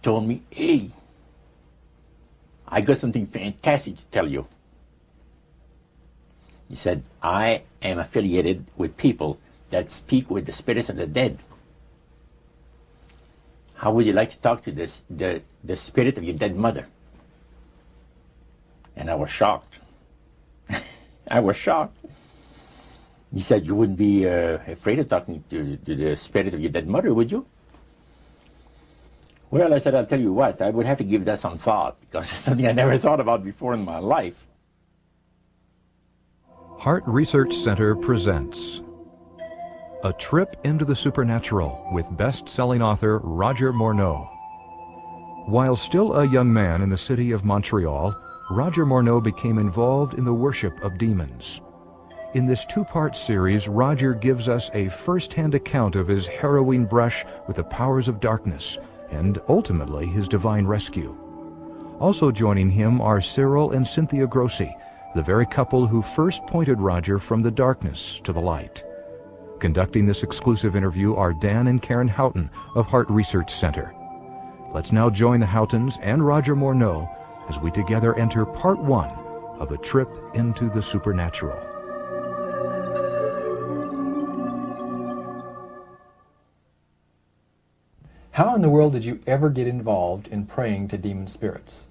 told me, hey, I got something fantastic to tell you. He said, I am affiliated with people that speak with the spirits of the dead. How would you like to talk to the spirit of your dead mother? And I was shocked. I was shocked. He said, you wouldn't be afraid of talking to the spirit of your dead mother, would you? Well, I said, I'll tell you what, I would have to give that some thought, because it's something I never thought about before in my life. Heart Research Center presents A Trip into the Supernatural with best-selling author Roger Morneau. While still a young man in the city of Montreal, Roger Morneau became involved in the worship of demons. In this two-part series, Roger gives us a first-hand account of his harrowing brush with the powers of darkness and ultimately his divine rescue. Also joining him are Cyril and Cynthia Grossi, the very couple who first pointed Roger from the darkness to the light. Conducting this exclusive interview are Dan and Karen Houghton of Heart Research Center. Let's now join the Houghtons and Roger Morneau as we together enter part one of A Trip into the Supernatural. How in the world did you ever get involved in praying to demon spirits?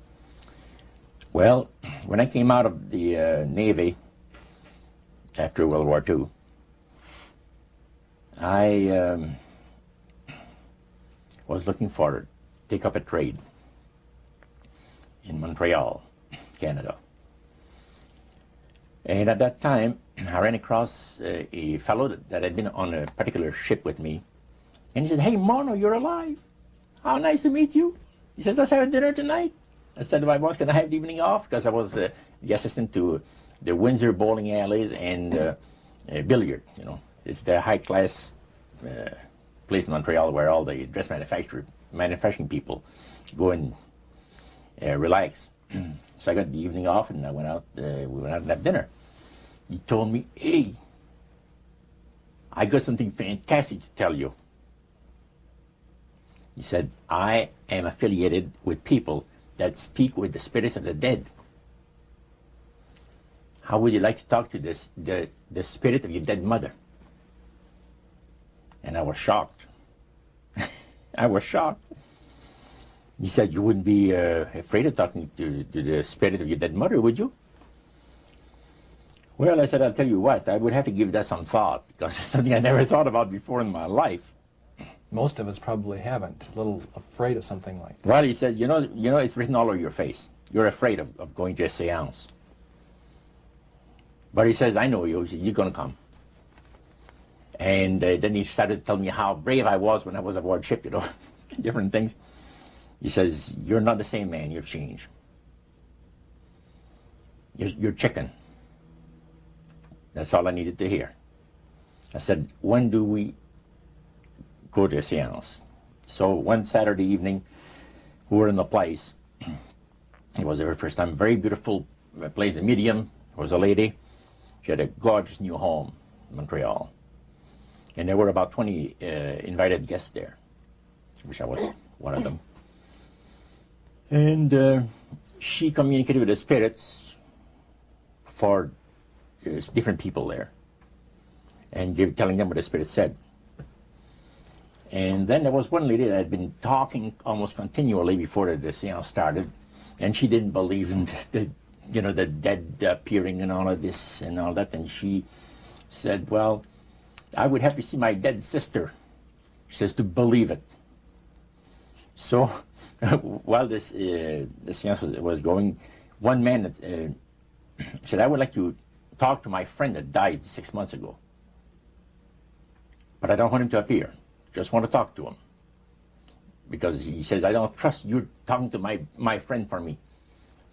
Well, when I came out of the Navy after World War II, I was looking to take up a trade in Montreal, Canada. And at that time, I ran across a fellow that had been on a particular ship with me. And he said, hey, Morneau, you're alive. How nice to meet you. He says, let's have a dinner tonight. I said to my boss, can I have the evening off? Because I was the assistant to the Windsor bowling alleys and billiard, you know. It's the high-class place in Montreal where all the dress manufacturing people go and relax. So I got the evening off, and I went out. We went out and had dinner. He told me, hey, I got something fantastic to tell you. He said, I am affiliated with people that speak with the spirits of the dead. How would you like to talk to the spirit of your dead mother? And I was shocked. I was shocked. He said, you wouldn't be afraid of talking to the spirit of your dead mother, would you? Well, I said, I'll tell you what, I would have to give that some thought, because it's something I never thought about before in my life. Most of us probably haven't. A little afraid of something like that. Well, he says, you know, it's written all over your face. You're afraid of going to a seance. But he says, I know you. He says, you're going to come. And then he started to tell me how brave I was when I was aboard ship, you know, different things. He says, you're not the same man. You've changed. You're chicken. That's all I needed to hear. I said, when do we go to a seance? So one Saturday evening, we were in the place. It was the very first time. Very beautiful place. The medium was a lady. She had a gorgeous new home in Montreal. And there were about 20 invited guests there, which I was one of them. And she communicated with the spirits for different people there, and telling them what the spirit said. And then there was one lady that had been talking almost continually before the seance started, and she didn't believe in the dead appearing and all of this and all that. And she said, well, I would have to see my dead sister, she says, to believe it. So while this the seance was going, one man said, I would like to talk to my friend that died 6 months ago, but I don't want him to appear. Just want to talk to him, because he says, I don't trust you talking to my friend for me.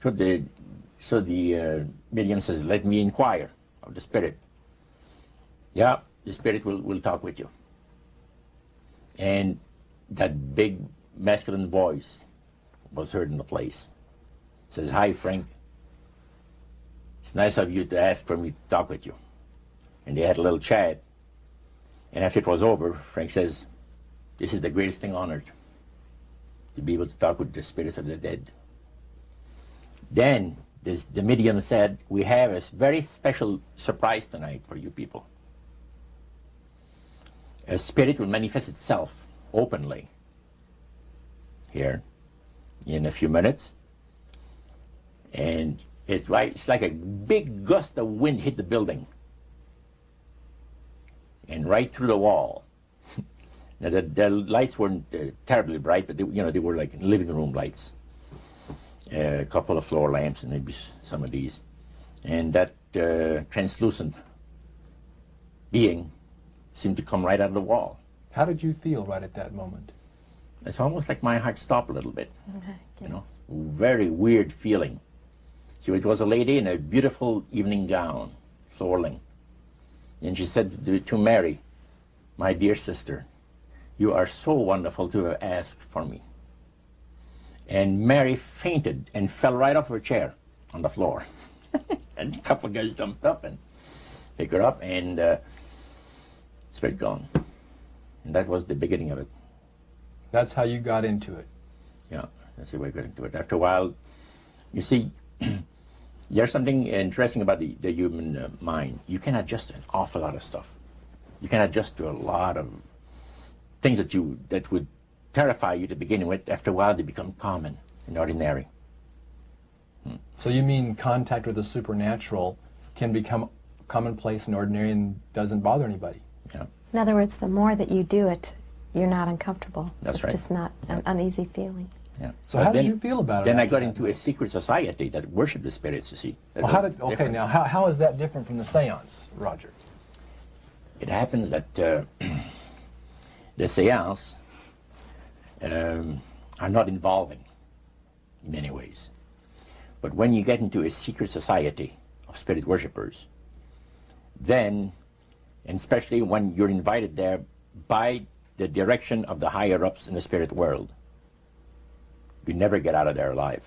So the medium says, let me inquire of the spirit. Yeah, the spirit will talk with you. And that big masculine voice was heard in the place. It says, hi, Frank. It's nice of you to ask for me to talk with you. And they had a little chat. And after it was over, Frank says, this is the greatest thing on earth. to be able to talk with the spirits of the dead. Then the medium said, we have a very special surprise tonight for you people. A spirit will manifest itself openly here in a few minutes, and it's like a big gust of wind hit the building and right through the wall. Now the lights weren't terribly bright, but they were like living room lights, a couple of floor lamps, and maybe some of these, and that translucent being seemed to come right out of the wall. How did you feel right at that moment? It's almost like my heart stopped a little bit. Okay. Very weird feeling. So it was a lady in a beautiful evening gown, swirling. And she said to Mary, my dear sister, you are so wonderful to have asked for me. And Mary fainted and fell right off her chair on the floor. And a couple of guys jumped up and picked her up, and spirit gone. And that was the beginning of it. That's how you got into it. Yeah, that's the way I got into it. After a while, you see, there's something interesting about the human mind. You can adjust to an awful lot of stuff. You can adjust to a lot of things that would terrify you to begin with. After a while, they become common and ordinary. So you mean contact with the supernatural can become commonplace and ordinary and doesn't bother anybody? Yeah. In other words, the more that you do it, you're not uncomfortable. That's right. It's just not an uneasy feeling. Yeah. So how did you feel about it? Then I got into a secret society that worshipped the spirits, you see. Well, now how is that different from the seance, Roger? It happens that the seance are not involving in many ways. But when you get into a secret society of spirit worshippers, then, and especially when you're invited there by the direction of the higher-ups in the spirit world, you never get out of there alive.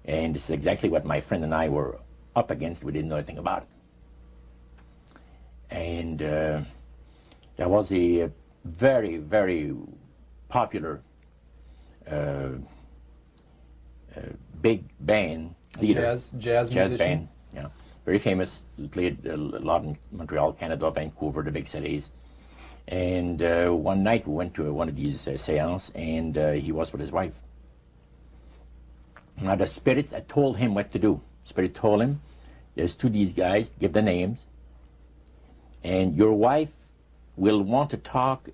And this is exactly what my friend and I were up against. We didn't know anything about it. And there was a very, very popular big band leader. Jazz musician? Band, yeah. Very famous. He played a lot in Montreal, Canada, Vancouver, the big cities. And one night we went to one of these seances, and he was with his wife. Now the spirits had told him what to do. Spirit told him, there's two of these guys, give the names, and your wife will want to talk,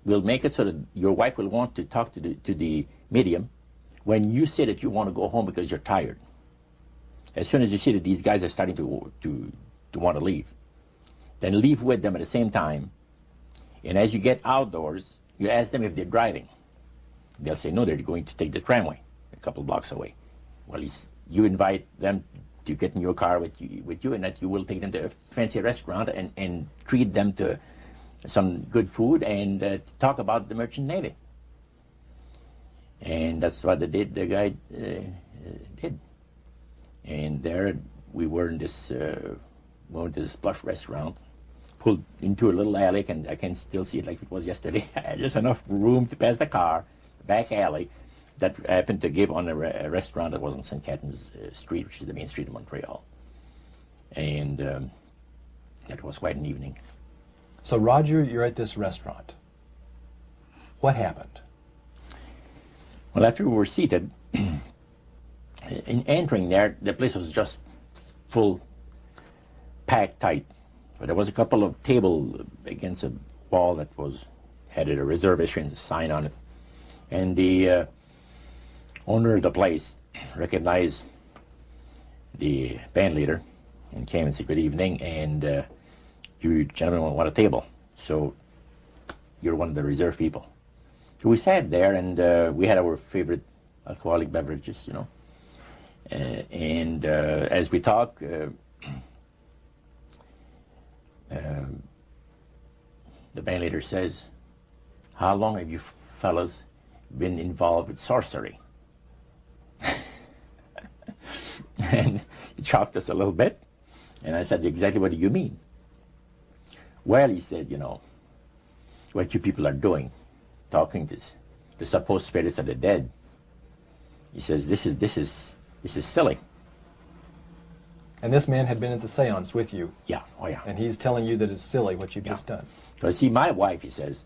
we'll make it so that your wife will want to talk to the medium when you say that you want to go home because you're tired. As soon as you see that these guys are starting to want to leave, then leave with them at the same time. And as you get outdoors, you ask them if they're driving. They'll say, no, they're going to take the tramway a couple blocks away. Well, you invite them to get in your car with you, and that you will take them to a fancy restaurant and treat them to some good food and talk about the merchant navy. And that's what the guy did. And there we were in this plush restaurant, pulled into a little alley, and I can still see it like it was yesterday. Just enough room to pass the car, back alley, that happened to give on a restaurant that was on St. Catharines Street, which is the main street of Montreal. And that was quite an evening. So Roger, you're at this restaurant. What happened? Well, after we were seated, in entering there, the place was just full, packed tight. But there was a couple of tables against a wall that had a reservation sign on it. And the owner of the place recognized the band leader and came and said, good evening, and you gentlemen want a table. So you're one of the reserve people. So we sat there, and we had our favorite alcoholic beverages, you know. And as we talked, the band leader says, how long have you fellas been involved with sorcery? And it shocked us a little bit. And I said, exactly what do you mean? Well, he said, you know, what you people are doing, talking to the supposed spirits of the dead. He says, this is silly. And this man had been at the seance with you. Yeah, oh yeah. And he's telling you that it's silly what you've just done. Because see, my wife, he says,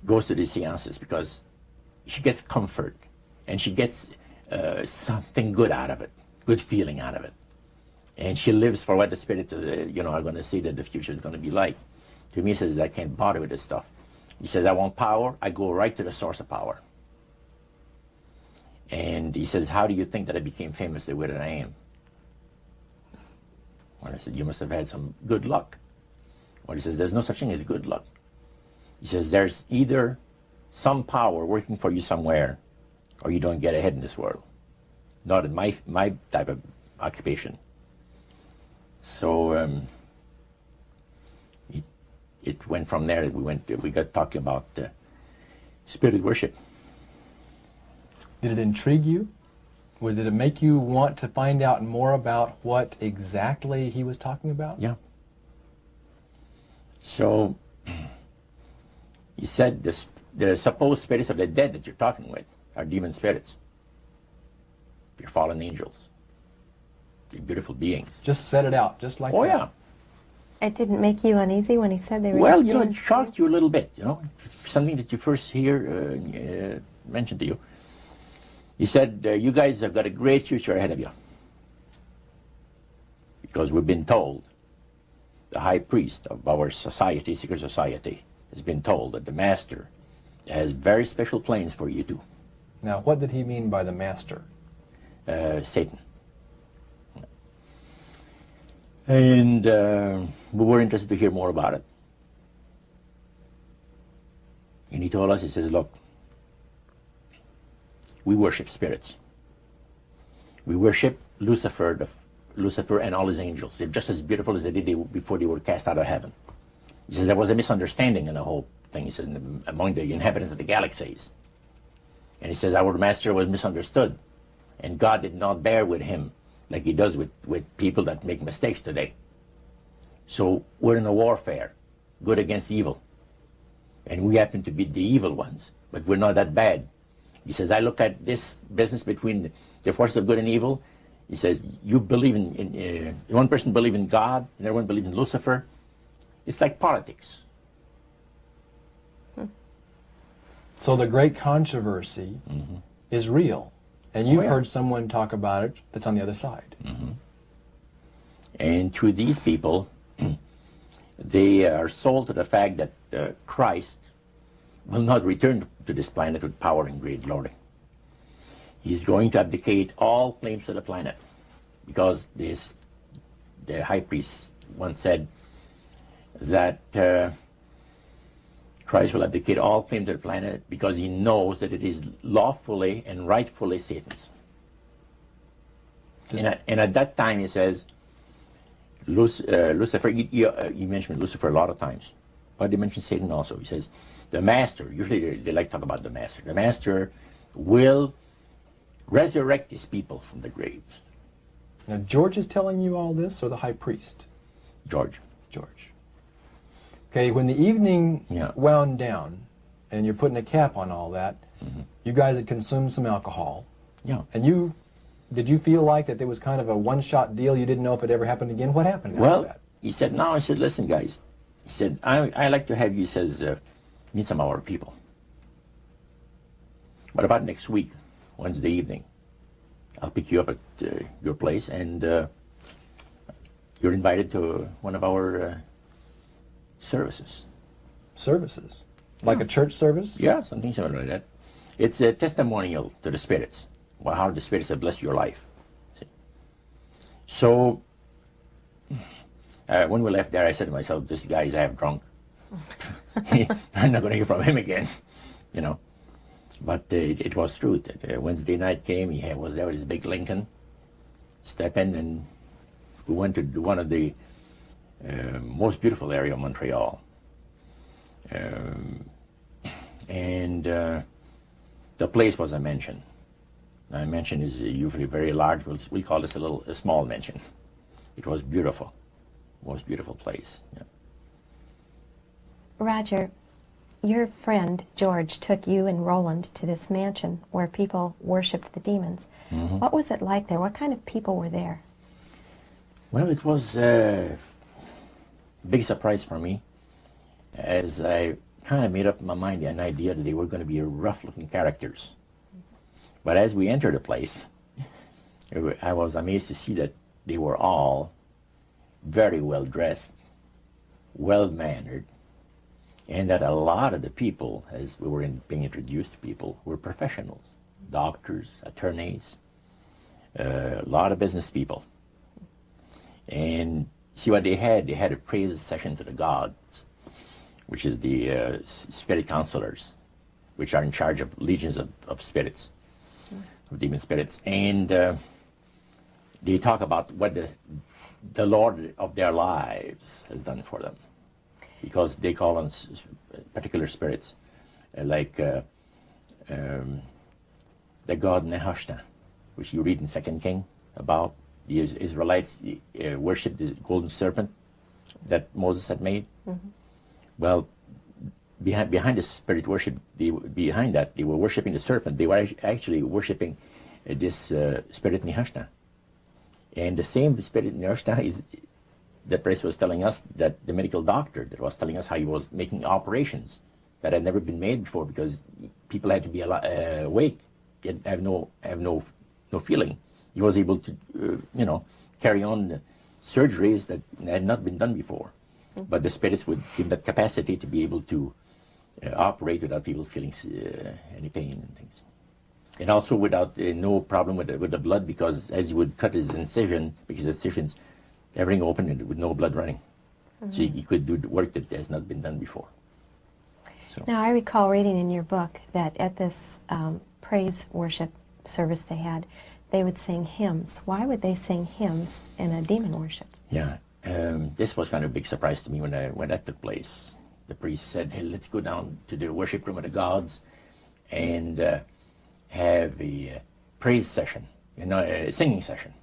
goes to these seances because she gets comfort and she gets something good out of it, good feeling out of it. And she lives for what the spirits are going to see that the future is going to be like. To me, he says, I can't bother with this stuff. He says, I want power. I go right to the source of power. And he says, how do you think that I became famous the way that I am? Well, I said, you must have had some good luck. Well, he says, there's no such thing as good luck. He says, there's either some power working for you somewhere, or you don't get ahead in this world. Not in my type of occupation. So it went from there. We got talking about spirit worship. Did it intrigue you? Or did it make you want to find out more about what exactly he was talking about? Yeah. So he said the supposed spirits of the dead that you're talking with are demon spirits. They're fallen angels. They're beautiful beings. Just set it out, just like that. Oh, yeah. It didn't make you uneasy when he said they were... Well, you know, it shocked you a little bit, you know. Something that you first hear mentioned to you. He said, you guys have got a great future ahead of you. Because we've been told, the high priest of our society, secret society, has been told that the master has very special plans for you too. Now, what did he mean by the master? Satan. And we were interested to hear more about it. And he told us, he says, look, we worship spirits. We worship Lucifer and all his angels. They're just as beautiful as they did before they were cast out of heaven. He says there was a misunderstanding in the whole thing. He says among the inhabitants of the galaxies. And he says our master was misunderstood. And God did not bear with him like he does with people that make mistakes today. So we're in a warfare, good against evil. And we happen to be the evil ones, but we're not that bad. He says, I look at this business between the forces of good and evil. He says, you believe in one person believes in God, and everyone believes in Lucifer. It's like politics. So the great controversy is real. And you've heard someone talk about it that's on the other side. And to these people, they are sold to the fact that Christ will not return to this planet with power and great glory. He's going to abdicate all claims to the planet, because the high priest once said that Christ will abdicate all claim to the planet because he knows that it is lawfully and rightfully Satan's. And at that time, he says, Lucifer, he mentioned Lucifer a lot of times, but he mentioned Satan also. He says, the master, usually they like to talk about the master. The master will resurrect his people from the graves. Now, George is telling you all this, or the high priest? George. George. Okay, when the evening wound down, and you're putting a cap on all that, you guys had consumed some alcohol. Yeah. And did you feel like that there was kind of a one-shot deal? You didn't know if it ever happened again? What happened after that? He said, no. I said, listen, guys. He said, I like to have you, he says, meet some of our people. What about next week, Wednesday evening? I'll pick you up at your place, and you're invited to one of our services. Services? Like a church service? Yeah, something similar like that. It's a testimonial to the spirits, how the spirits have blessed your life. See? So, when we left there, I said to myself, this guy is half drunk. I'm not going to hear from him again, you know. But it was true. Wednesday night came, he was there with his big Lincoln, step in, and we went to one of the most beautiful area of Montreal. And the place was a mansion. Now, a mansion is usually very large. We call this a small mansion. It was beautiful. Most beautiful place. Yeah. Roger, your friend George took you and Roland to this mansion where people worshipped the demons. Mm-hmm. What was it like there? What kind of people were there? Well, it was a big surprise for me, as I kind of made up in my mind an idea that they were going to be rough-looking characters. But as we entered the place, I was amazed to see that they were all very well dressed, well-mannered, and that a lot of the people, as we were being introduced to people, were professionals, doctors, attorneys, a lot of business people. And see what they had? They had a praise session to the gods, which is the spirit counselors, which are in charge of legions of spirits, of demon spirits. And they talk about what the Lord of their lives has done for them, because they call on particular spirits, like the god Nehushtan, which you read in 2 King about. The Israelites worshipped the golden serpent that Moses had made. Mm-hmm. Well, behind the spirit worship, behind that, they were worshipping the serpent. They were actually worshipping this spirit Nehushtan. And the same spirit Nehushtan is, the priest was telling us, that the medical doctor that was telling us how he was making operations that had never been made before, because people had to be awake, have no feeling. He was able to, carry on surgeries that had not been done before. Mm-hmm. But the spirits would give that capacity to be able to operate without people feeling any pain and things. And also without no problem with the blood, because as he would cut his incision, because incisions, everything open and with no blood running. Mm-hmm. So he could do the work that has not been done before. So. Now, I recall reading in your book that at this praise worship service they had, they would sing hymns. Why would they sing hymns in a demon worship? Yeah, this was kind of a big surprise to me when that took place. The priest said, "Hey, let's go down to the worship room of the gods and have a praise session, a singing session."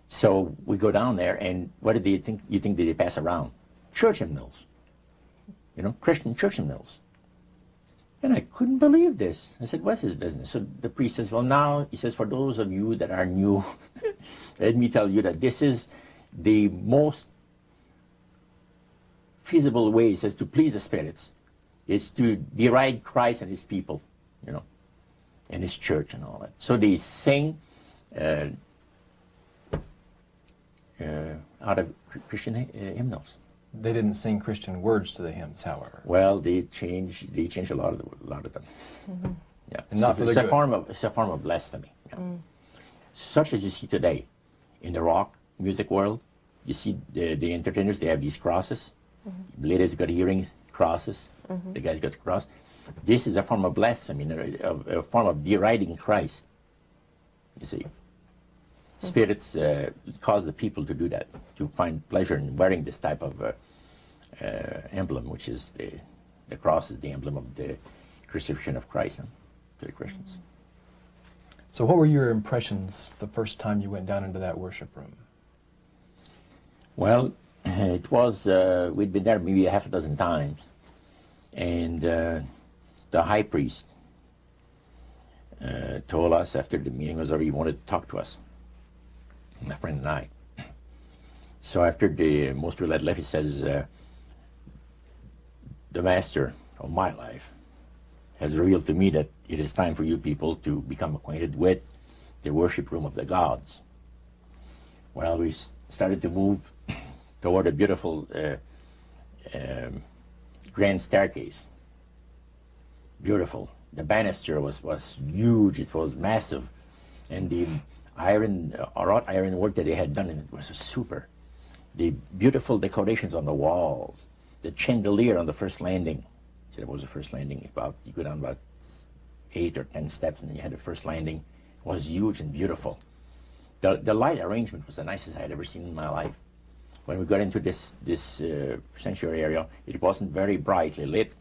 So we go down there, and what did you think they pass around? Church hymnals, Christian church hymnals. And I couldn't believe this. I said, "What's his business?" So the priest says, "Well, now," he says, "for those of you that are new, let me tell you that this is the most feasible way," he says, "to please the spirits, is to deride Christ and his people, and his church and all that." So they sing out of Christian hymnals. They didn't sing Christian words to the hymns, however. Well, they changed a lot of them. Mm-hmm. Yeah, and not for the good. It's a form of blasphemy. Yeah. Mm. Such as you see today in the rock music world. You see the entertainers, they have these crosses. Mm-hmm. Ladies got earrings, crosses. Mm-hmm. The guys got the cross. This is a form of blasphemy, a form of deriding Christ. You see. Spirits cause the people to do that, to find pleasure in wearing this type of emblem, which is the cross is the emblem of the crucifixion of Christ to the Christians. So what were your impressions the first time you went down into that worship room? Well, it was, we'd been there maybe a half a dozen times, and the high priest told us after the meeting was over, he wanted to talk to us, my friend and I. So after the most we had left, he says, "The master of my life has revealed to me that it is time for you people to become acquainted with the worship room of the gods." Well, we started to move toward a beautiful grand staircase. Beautiful. The banister was huge. It was massive, and the wrought iron work that they had done in it was super. The beautiful decorations on the walls, the chandelier on the first landing. See, that was the first landing. You go down about 8 or 10 steps, and then you had the first landing. It was huge and beautiful. The light arrangement was the nicest I had ever seen in my life. When we got into this sanctuary area, it wasn't very brightly lit,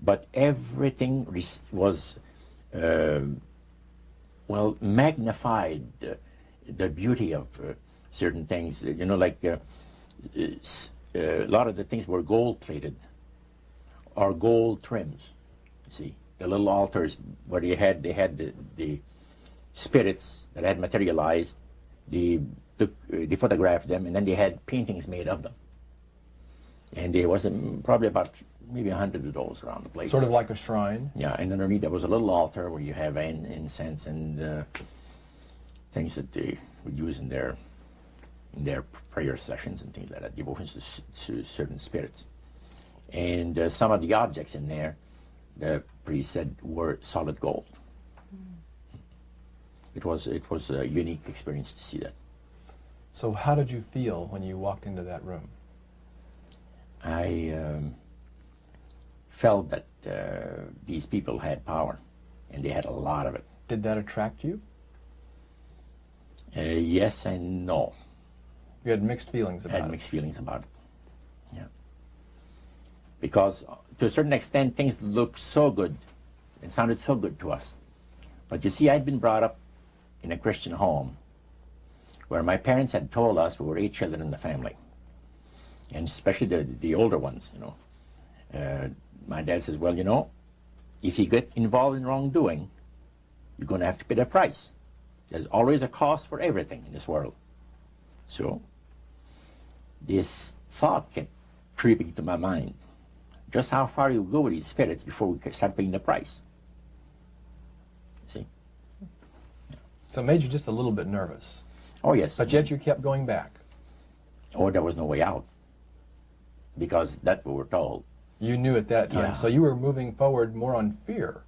but everything was magnified the beauty of certain things. Like a lot of the things were gold plated. are gold trims. You see, the little altars where they had the spirits that had materialized. They photographed them, and then they had paintings made of them. And there was probably about maybe 100 of those around the place. Sort of like a shrine. Yeah, and underneath there was a little altar where you have incense and things that they would use in their prayer sessions and things like that, devotions to certain spirits. And some of the objects in there, the priest said, were solid gold. It was a unique experience to see that. So how did you feel when you walked into that room? I felt that these people had power, and they had a lot of it. Did that attract you? Yes and no. You had mixed feelings about it? I had mixed feelings about it, yeah. Because to a certain extent, things looked so good and sounded so good to us. But you see, I'd been brought up in a Christian home where my parents had told us we were 8 children in the family, and especially the older ones, you know. My dad says, well, you know, if you get involved in wrongdoing, you're going to have to pay the price. There's always a cost for everything in this world. So this thought kept creeping into my mind. Just how far you go with these spirits before we start paying the price. See? So it made you just a little bit nervous. Oh, yes. But yet you kept going back. Oh, there was no way out. Because that's what we're told. You knew at that time. Yeah. So you were moving forward more on fear.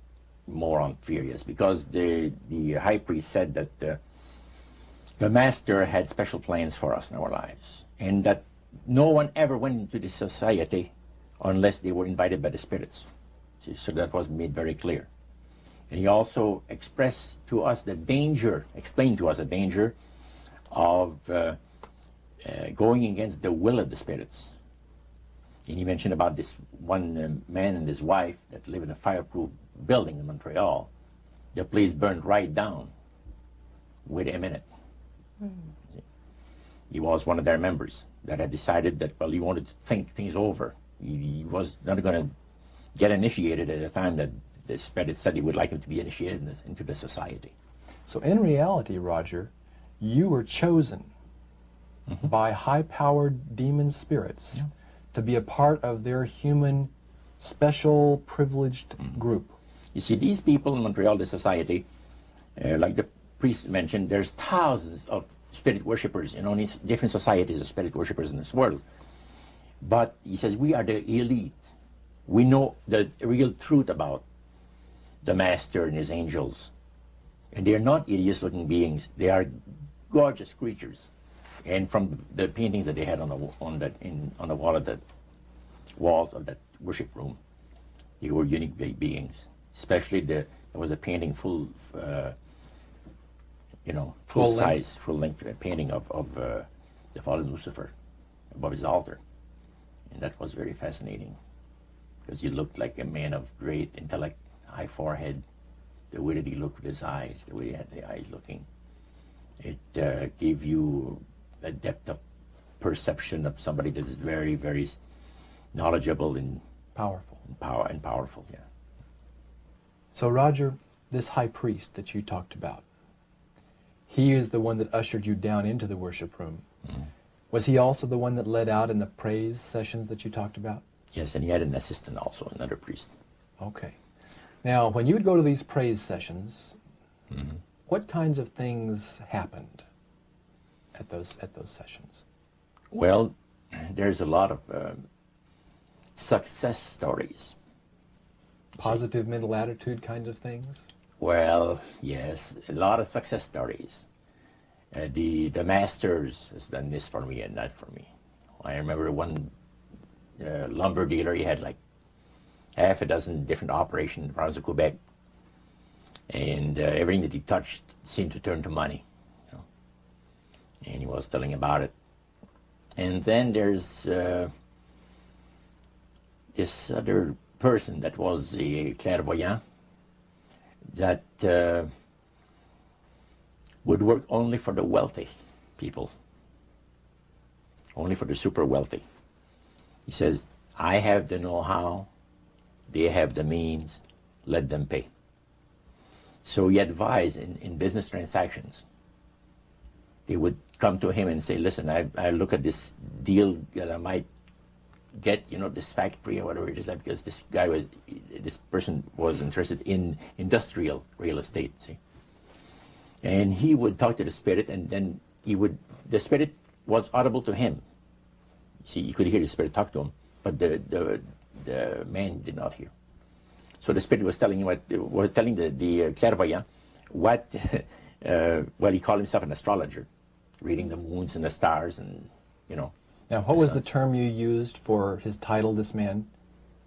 More on fear, yes. Because the high priest said that the master had special plans for us in our lives. And that no one ever went into this society unless they were invited by the spirits. See, so that was made very clear. And he also expressed to us the danger, explained to us the danger of going against the will of the spirits. And he mentioned about this one man and his wife that live in a fireproof building in Montreal. The place burned right down within a minute. He was one of their members that had decided that, well, he wanted to think things over. He was not going to get initiated at a time that the spirit said he would like him to be initiated into the society. So in reality, Roger, you were chosen by high-powered demon spirits to be a part of their human, special, privileged group. You see, these people in Montreal, the society, like the priest mentioned, there's thousands of spirit worshippers in only different societies of spirit worshippers in this world. But he says, we are the elite. We know the real truth about the master and his angels. And they're not hideous-looking beings. They are gorgeous creatures. And from the paintings that they had on the wall of the walls of that worship room, they were unique beings. Especially there was a painting full size, full length painting of the fallen Lucifer above his altar, and that was very fascinating because he looked like a man of great intellect, high forehead, the way that he looked with his eyes, the way he had the eyes looking. It gave you a depth of perception of somebody that is very, very knowledgeable and powerful. Powerful, yeah. So Roger, this high priest that you talked about, he is the one that ushered you down into the worship room. Was he also the one that led out in the praise sessions that you talked about? Yes, and he had an assistant also, another priest. Okay. Now, when you would go to these praise sessions, what kinds of things happened at those sessions? Well, there's a lot of success stories. Positive mental attitude kinds of things? Well, yes, a lot of success stories. The masters has done this for me and that for me. I remember one lumber dealer, he had like half a dozen different operations in the province of Quebec, and everything that he touched seemed to turn to money. You know? And he was telling about it. And then there's this other person that was a clairvoyant that would work only for the wealthy people, only for the super wealthy. He says, I have the know-how, they have the means, let them pay. So he advised in business transactions. They would come to him and say, listen, I look at this deal that I might get, you know, this factory or whatever it is, because this person was interested in industrial real estate, see. And he would talk to the spirit, and then the spirit was audible to him. See, you could hear the spirit talk to him, but the man did not hear. So the spirit was telling him the clairvoyant what well, he called himself an astrologer, reading the moons and the stars, and you know. Now, what was the term you used for his title, this man?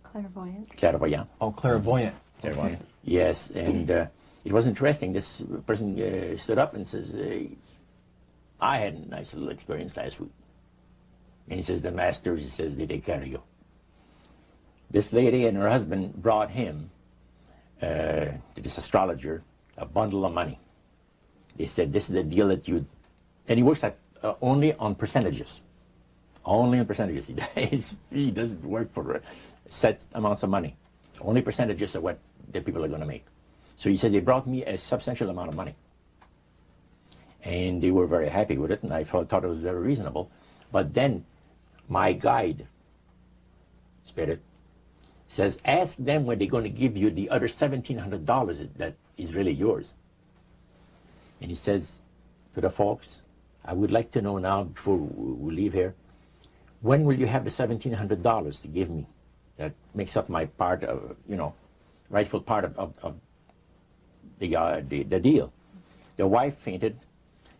Clairvoyant. Clairvoyant. Oh, clairvoyant. Clairvoyant. Okay. Yes, and it was interesting. This person stood up and says, I had a nice little experience last week. And he says, the masters, he says, they take care of you. This lady and her husband brought him, to this astrologer, a bundle of money. They said, this is the deal that you... And he works at only on percentages. Only on percentages. He doesn't work for set amounts of money. Only percentages of what the people are going to make. So he said, they brought me a substantial amount of money. And they were very happy with it, and I thought it was very reasonable. But then my guide, spirit, says, ask them when they're going to give you the other $1,700 that is really yours. And he says to the folks, I would like to know now, before we leave here, when will you have the $1,700 to give me? That makes up my part of, you know, rightful part of the deal. The wife fainted,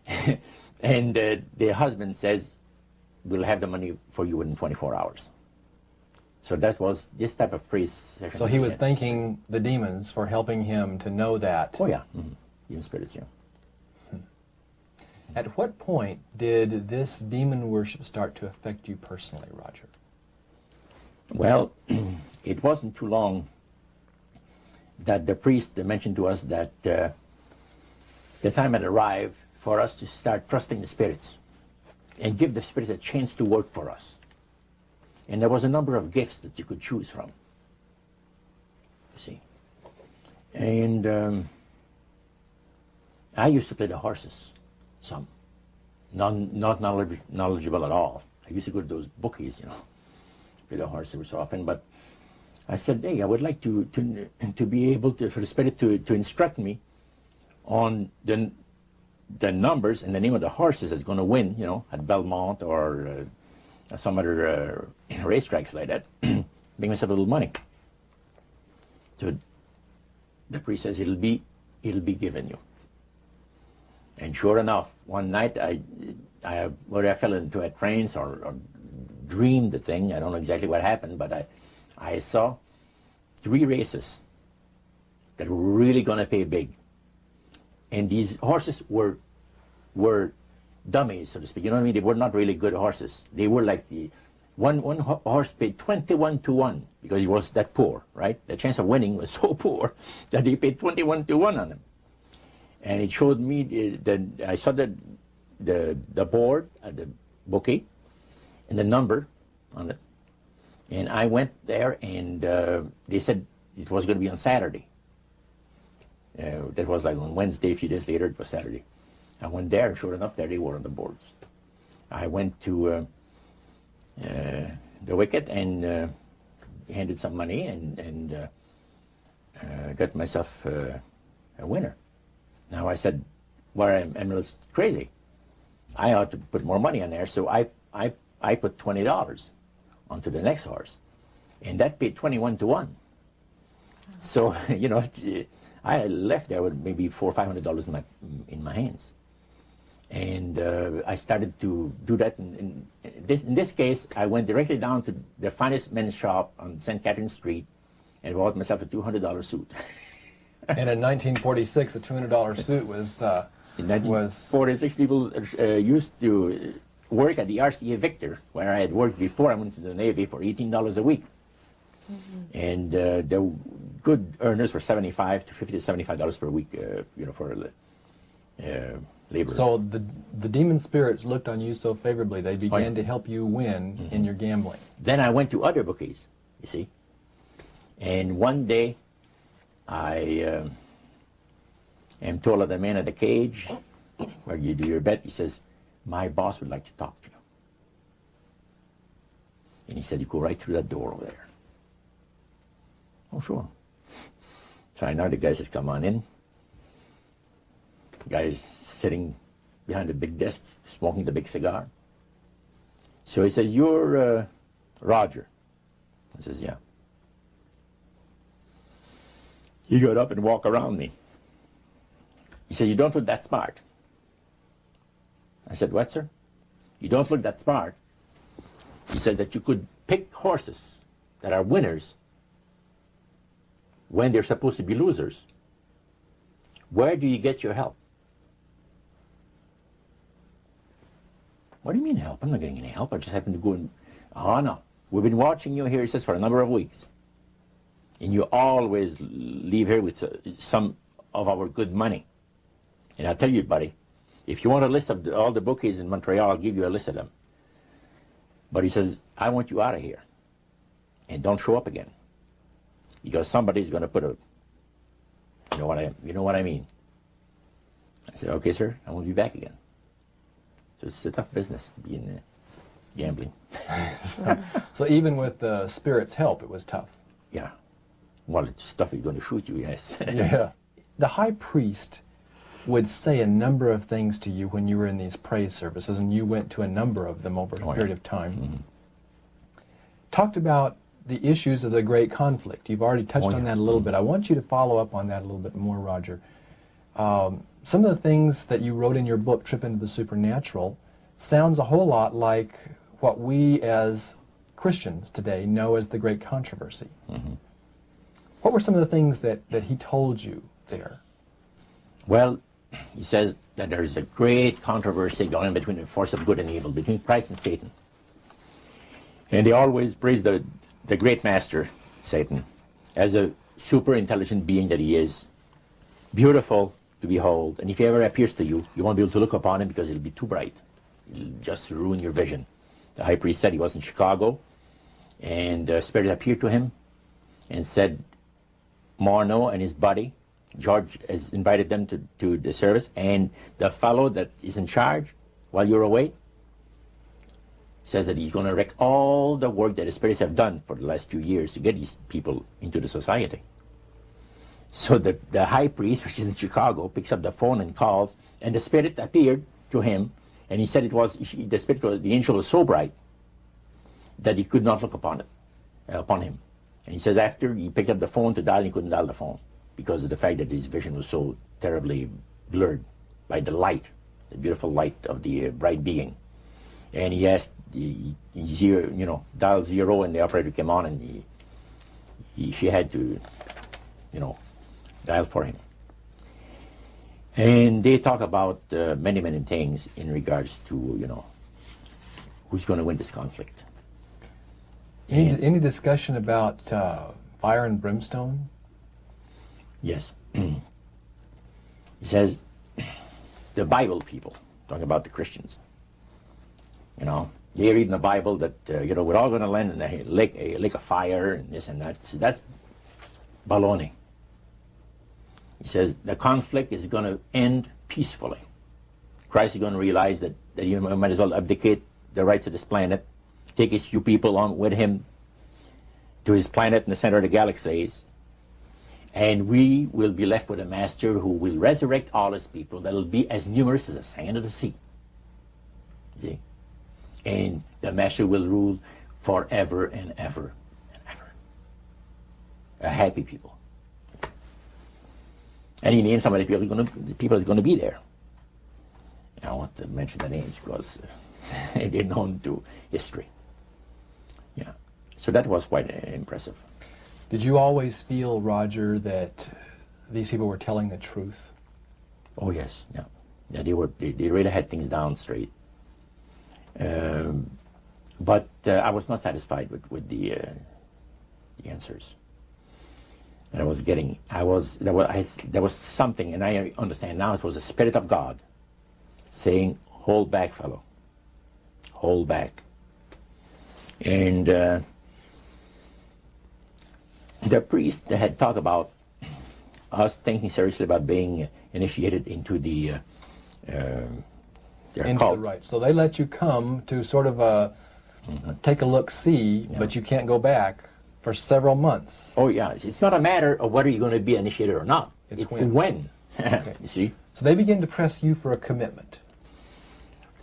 and the husband says, we'll have the money for you in 24 hours. So that was this type of priest. So he was thanking the demons for helping him to know that. Oh, yeah. Demon spirits, yeah. At what point did this demon worship start to affect you personally, Roger? Well, it wasn't too long that the priest mentioned to us that the time had arrived for us to start trusting the spirits and give the spirits a chance to work for us. And there was a number of gifts that you could choose from, you see. And I used to play the horses, some. Not knowledgeable at all. I used to go to those bookies, you know, play the horse every so often. But I said, hey, I would like to be able to, for the spirit to instruct me on the numbers and the name of the horses that's going to win, you know, at Belmont or some other racetracks like that. Make myself a little money. So the priest says, it'll be given you. And sure enough, one night whether I fell into a trance or dreamed the thing, I don't know exactly what happened, but I saw 3 races that were really going to pay big. And these horses were dummies, so to speak. You know what I mean? They were not really good horses. They were like one horse paid 21 to 1 because he was that poor, right? The chance of winning was so poor that they paid 21 to 1 on him. And it showed me I saw the board at the bookie and the number on it. And I went there, and they said it was going to be on Saturday. That was like on Wednesday. A few days later, it was Saturday. I went there, and sure enough, there they were on the boards. I went to the wicket and handed some money and got myself a winner. Now I said, well, I'm a little crazy. I ought to put more money on there, so I put $20 onto the next horse, and that paid 21 to 1. So you know, I left there with maybe $400 or $500 in my hands, and I started to do that. In this case, I went directly down to the finest men's shop on St. Catherine Street and bought myself a $200 suit. And in 1946, a $200 suit was... In 1946, people used to work at the RCA Victor, where I had worked before I went to the Navy, for $18 a week. Mm-hmm. And the good earners were $50 to $75 per week, you know, for labor. So the demon spirits looked on you so favorably, they began to help you win in your gambling. Then I went to other bookies, you see. And one day, I am told of the man at the cage where you do your bet. He says, my boss would like to talk to you. And he said, you go right through that door over there. Oh, sure. So I know the guy says, come on in. The guy's sitting behind a big desk, smoking the big cigar. So he says, you're Roger. I says, yeah. He got up and walked around me. He said, you don't look that smart. I said, what, sir? You don't look that smart. He said that you could pick horses that are winners when they're supposed to be losers. Where do you get your help? What do you mean help? I'm not getting any help. I just happen to go and... Oh, no. We've been watching you here, he says, for a number of weeks. And you always leave here with some of our good money. And I'll tell you, buddy, if you want a list of all the bookies in Montreal, I'll give you a list of them. But he says, I want you out of here. And don't show up again. Because somebody's going to put a... You know what I mean? I said, okay, sir, I won't be back again. So it's a tough business, being gambling. So even with the Spirit's help, it was tough. Yeah. Well, it's stuff he's going to shoot you, yes. Yeah. The high priest would say a number of things to you when you were in these praise services, and you went to a number of them over a period of time. Mm-hmm. Talked about the issues of the great conflict. You've already touched on that a little bit. I want you to follow up on that a little bit more, Roger. Some of the things that you wrote in your book, Trip into the Supernatural, sounds a whole lot like what we as Christians today know as the Great Controversy. Mm-hmm. What were some of the things that he told you there? Well, he says that there is a great controversy going on between the force of good and evil, between Christ and Satan. And they always praise the great master, Satan, as a super intelligent being that he is, beautiful to behold, and if he ever appears to you, you won't be able to look upon him because it'll be too bright. It'll just ruin your vision. The high priest said he was in Chicago, and the Spirit appeared to him and said, Morneau and his buddy, George, has invited them to the service, and the fellow that is in charge while you're away says that he's going to wreck all the work that the spirits have done for the last few years to get these people into the society. So the high priest, which is in Chicago, picks up the phone and calls, and the Spirit appeared to him, and he said it was the Spirit, the angel was so bright that he could not look upon him. And he says after he picked up the phone to dial, he couldn't dial the phone because of the fact that his vision was so terribly blurred by the light, the beautiful light of the bright being. And he asked, dial 0, and the operator came on, and she had to, dial for him. And they talk about many, many things in regards to, who's going to win this conflict. Any discussion about fire and brimstone? Yes. He says, the Bible people, talking about the Christians, they read in the Bible that, we're all going to land in a lake of fire and this and that. So that's baloney. He says the conflict is going to end peacefully. Christ is going to realize that you might as well abdicate the rights of this planet, take his few people on with him to his planet in the center of the galaxies, and we will be left with a master who will resurrect all his people that will be as numerous as the sand of the sea. See? And the master will rule forever and ever and ever. A happy people. And he named some of the people that's going to be there. I don't want to mention the names because they're known to history. Yeah. So that was quite impressive. Did you always feel, Roger, that these people were telling the truth? Oh yes, yeah. Yeah, they really had things down straight. But I was not satisfied with the answers. And there was something, and I understand now it was the Spirit of God saying, hold back, fellow. Hold back. And the priest had talked about us thinking seriously about being initiated into the into cult. the right. So they let you come to sort of take a look-see, but you can't go back for several months. Oh yeah, it's not a matter of whether you're going to be initiated or not. It's when. Okay. You see? So they begin to press you for a commitment.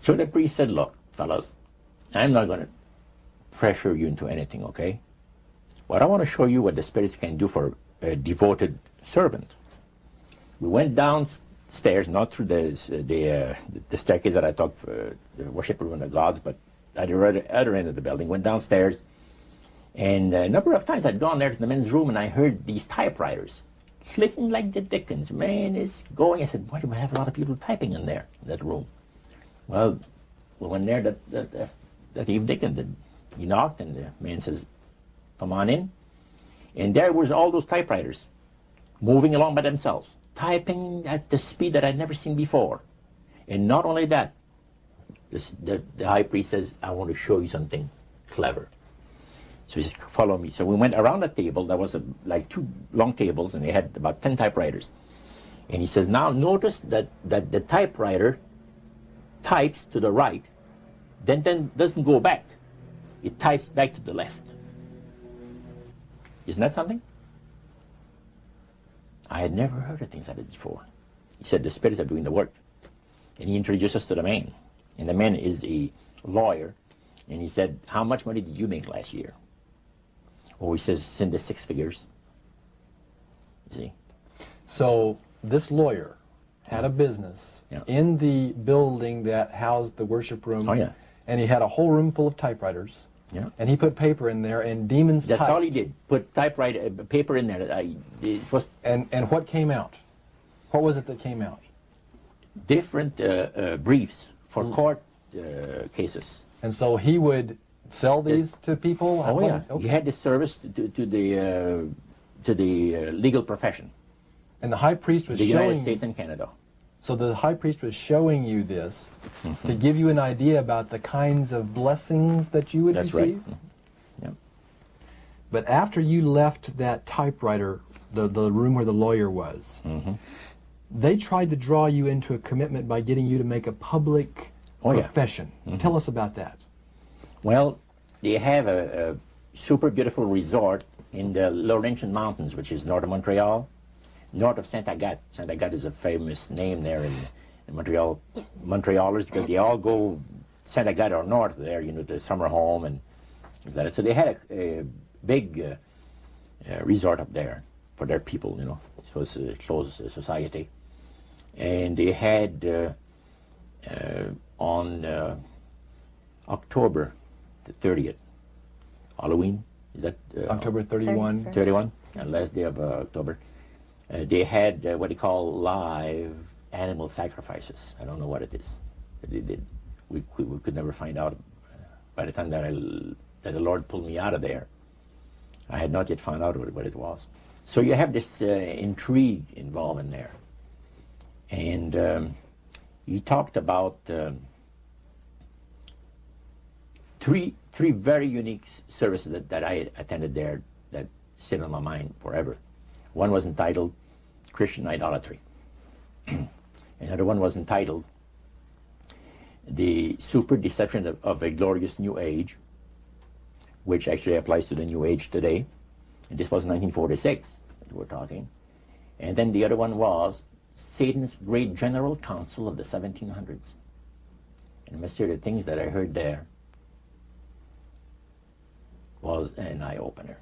So the priest said, look, fellas, I'm not going to pressure you into anything, okay? But I want to show you what the spirits can do for a devoted servant. We went downstairs, not through the staircase that I talked for the worship room of the gods, but at the other end of the building. Went downstairs, and a number of times I'd gone there to the men's room, and I heard these typewriters clicking like the dickens. Man, it's going. I said, why do we have a lot of people typing in there, in that room? Well, we went there that evening, and he knocked, and the man says, come on in. And there was all those typewriters moving along by themselves, typing at the speed that I'd never seen before. And not only that, the high priest says, I want to show you something clever. So he says, follow me. So we went around the table. There was like 2 long tables, and they had about 10 typewriters. And he says, now notice that the typewriter types to the right, then doesn't go back. It types back to the left. Isn't that something? I had never heard of things like that before. He said the spirits are doing the work. And he introduced us to the man. And the man is a lawyer. And he said, how much money did you make last year? Oh, he says, it's in the 6 figures. You see? So this lawyer had a business in the building that housed the worship room. Oh, yeah. And he had a whole room full of typewriters. Yeah. And he put paper in there, and demons That's typed. all he did. Put typewriter paper in there. It was And what came out? What was it that came out? different briefs for court cases. And so he would sell these to people? Oh yeah. Okay. He had this service to the legal profession. And the high priest was The showing United States and Canada. So the high priest was showing you this to give you an idea about the kinds of blessings that you would That's receive? right. Yeah. But after you left that typewriter, the room where the lawyer was, they tried to draw you into a commitment by getting you to make a public profession. Tell us about that. Well, they have a super beautiful resort in the Laurentian Mountains, which is north of Montreal, north of Saint Agathe. Saint Agathe is a famous name there in Montreal. Montrealers, because they all go Saint Agathe or north there, you know, the summer home and that. So they had a big resort up there for their people, you know. So it's a closed society. And they had on October the 30th, Halloween, is that? October 31. 31, last day of October. They had what they call live animal sacrifices. I don't know what it is, but they did. We could never find out. By the time that the Lord pulled me out of there, I had not yet found out what it was. So you have this intrigue involved in there. And he talked about three very unique services that I attended there that sit on my mind forever. One was entitled Christian Idolatry. Another one was entitled The Super Deception of a Glorious New Age, which actually applies to the New Age today. And this was 1946 that we're talking. And then the other one was Satan's Great General Council of the 1700s. And I must say the things that I heard there was an eye-opener.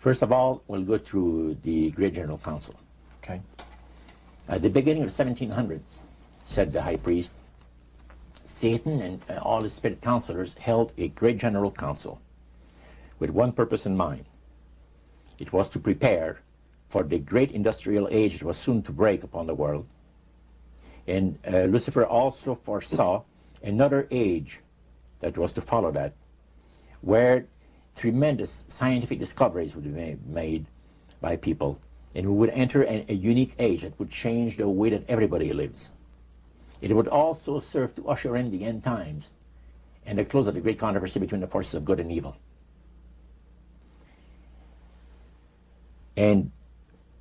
First of all, we'll go through the Great General Council. Okay. At the beginning of the 1700s, said the high priest, Satan and all his spirit counselors held a Great General Council with one purpose in mind. It was to prepare for the great industrial age that was soon to break upon the world. And Lucifer also foresaw another age that was to follow that, where tremendous scientific discoveries would be made by people, and we would enter a unique age that would change the way that everybody lives. It would also serve to usher in the end times and the close of the great controversy between the forces of good and evil. And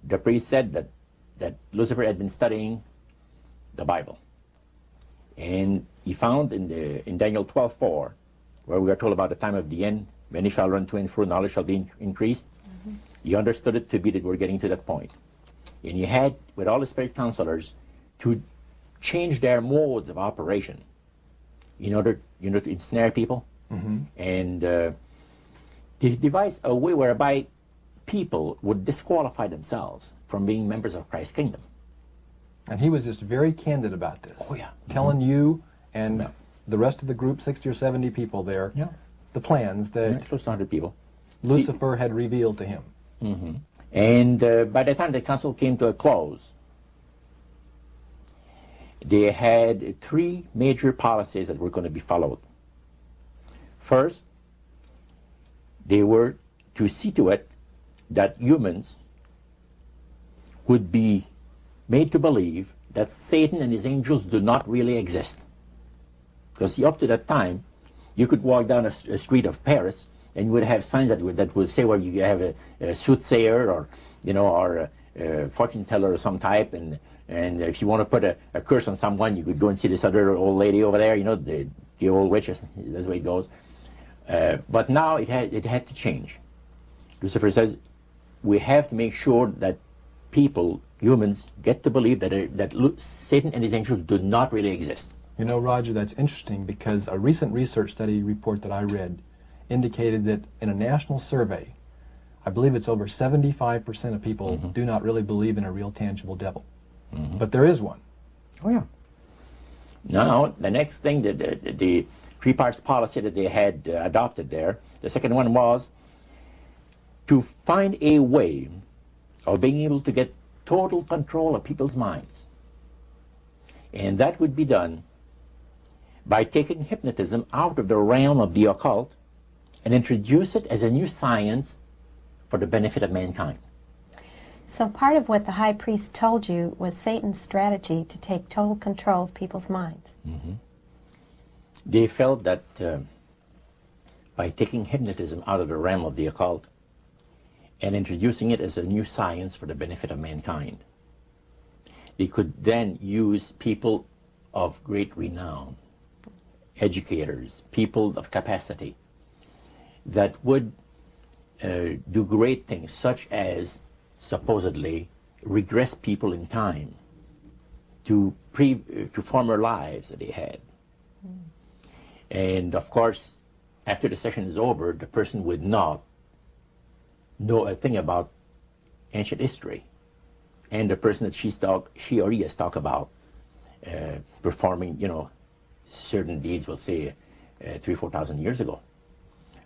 the priest said that Lucifer had been studying the Bible. And he found in Daniel 12:4, where we are told about the time of the end, many shall run to and fro, knowledge shall be increased. He understood it to be that we're getting to that point. And he had, with all the spirit counselors, to change their modes of operation in order, to ensnare people. And they devised a way whereby people would disqualify themselves from being members of Christ's kingdom. And he was just very candid about this. Oh, yeah. Telling you and the rest of the group, 60 or 70 people there, the plans that close to 100 people. Lucifer had revealed to him. And by the time the council came to a close, they had 3 major policies that were going to be followed. First, they were to see to it that humans would be made to believe that Satan and his angels do not really exist. Because up to that time, you could walk down a street of Paris and you would have signs that would say, well, you have a soothsayer or, or a fortune teller of some type, and if you want to put a curse on someone, you could go and see this other old lady over there, the old witch. That's the way it goes. But now it had to change. Lucifer says we have to make sure that people, humans, get to believe that Satan and his angels do not really exist. Roger, that's interesting because a recent research study report that I read indicated that in a national survey, I believe it's over 75% of people do not really believe in a real tangible devil. But there is one. Oh, yeah. Now, the next thing, the 3 parts policy that they had adopted there, the second one was to find a way of being able to get total control of people's minds. And that would be done by taking hypnotism out of the realm of the occult and introduce it as a new science for the benefit of mankind. So part of what the high priest told you was Satan's strategy to take total control of people's minds. They felt that by taking hypnotism out of the realm of the occult and introducing it as a new science for the benefit of mankind, they could then use people of great renown, educators, people of capacity, that would do great things, such as supposedly regress people in time to former lives that they had. And of course, after the session is over, the person would not know a thing about ancient history, and the person that she or he has talked about performing, certain deeds, we'll say 3,000 or 4,000 years ago.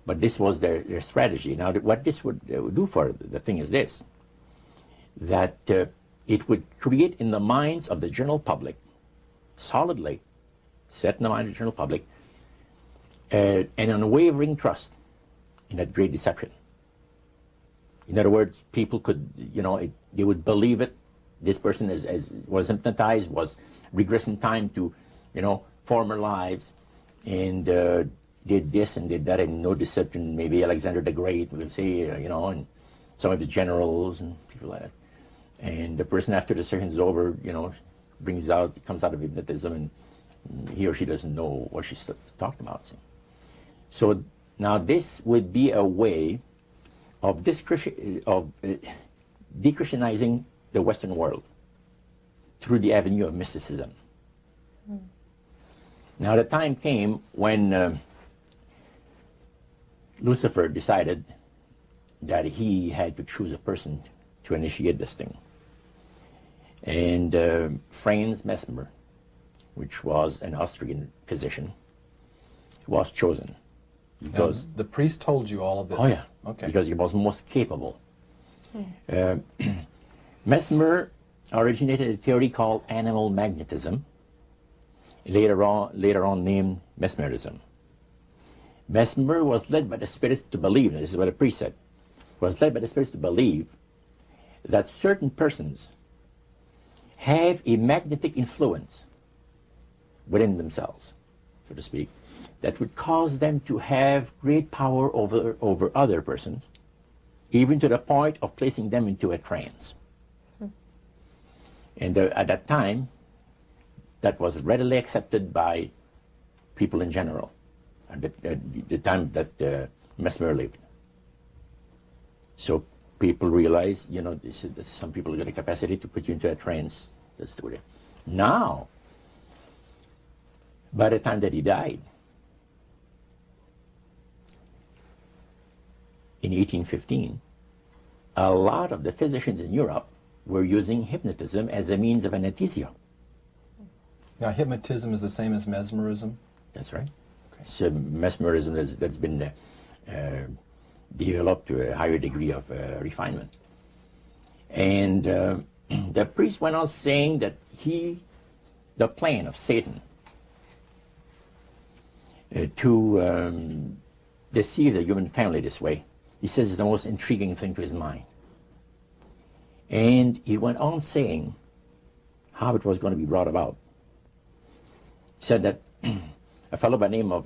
But this was their strategy. Now, what this would do for the thing is this, that it would create in the minds of the general public, solidly set in the mind of the general public, an unwavering trust in that great deception. In other words, people could, they would believe it. This person was hypnotized, was regressing time to, former lives, and did this and did that, and no deception. Maybe Alexander the Great, we'll say, and some of the generals and people like that. And the person, after the session is over, comes out of hypnotism, and he or she doesn't know what she's talking about. So now this would be a way of de-Christianizing the Western world through the avenue of mysticism. Now the time came when Lucifer decided that he had to choose a person to initiate this thing. And Franz Mesmer, which was an Austrian physician, was chosen. Because the priest told you all of this? Oh, yeah. Okay. Because he was most capable. Mesmer originated a theory called animal magnetism, later on named mesmerism. Mesmer was led by the spirits to believe, and this is what the priest said, was led by the spirits to believe that certain persons have a magnetic influence within themselves, so to speak, that would cause them to have great power over other persons, even to the point of placing them into a trance. And at that time, that was readily accepted by people in general, at the time that Mesmer lived. So people realized, you know, that some people got a capacity to put you into a trance. That's the way. Now, by the time that he died, in 1815, a lot of the physicians in Europe were using hypnotism as a means of anesthesia. Now, hypnotism is the same as mesmerism? That's right. Okay. So mesmerism that's been developed to a higher degree of refinement. And the priest went on saying that the plan of Satan to deceive the human family this way, he says, is the most intriguing thing to his mind. And he went on saying how it was going to be brought about. He said that a fellow by the name of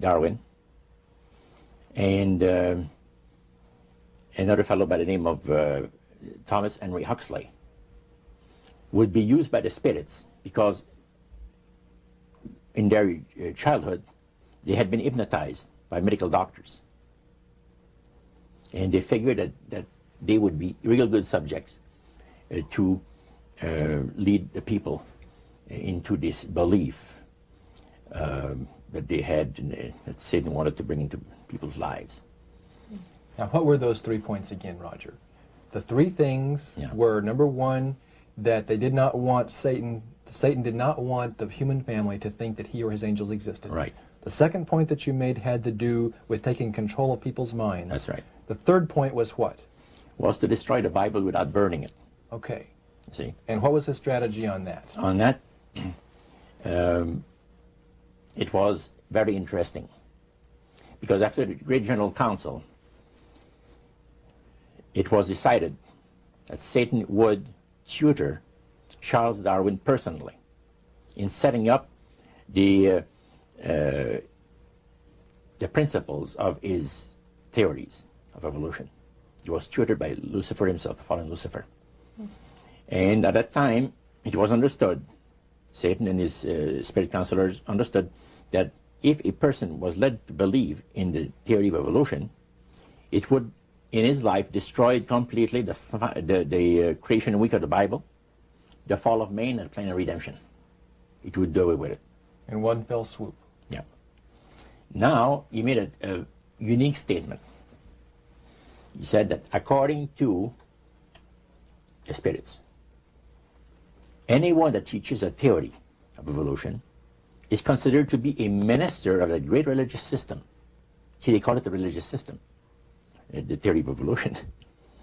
Darwin and another fellow by the name of Thomas Henry Huxley would be used by the spirits because in their childhood they had been hypnotized by medical doctors. And they figured that they would be real good subjects to lead the people into this belief that they had, that Satan wanted to bring into people's lives. Now, what were those 3 points again, Roger? The 3 things were, number 1, that they did not want Satan did not want the human family to think that he or his angels existed. Right. The second point that you made had to do with taking control of people's minds. That's right. The third point was what? Was to destroy the Bible without burning it. Okay. See? And what was his strategy on that? On that, it was very interesting. Because after the Great General Council, it was decided that Satan would tutor Charles Darwin personally in setting up the principles of his theories of evolution. He was tutored by Lucifer himself, fallen Lucifer. And at that time, it was understood, Satan and his spirit counselors understood, that if a person was led to believe in the theory of evolution, it would, in his life, destroy completely the creation week of the Bible, the fall of man, and the plan of redemption. It would do away with it. In one fell swoop. Yeah. Now, he made a unique statement. He said that according to the spirits, anyone that teaches a theory of evolution is considered to be a minister of a great religious system. See, they call it the religious system, the theory of evolution,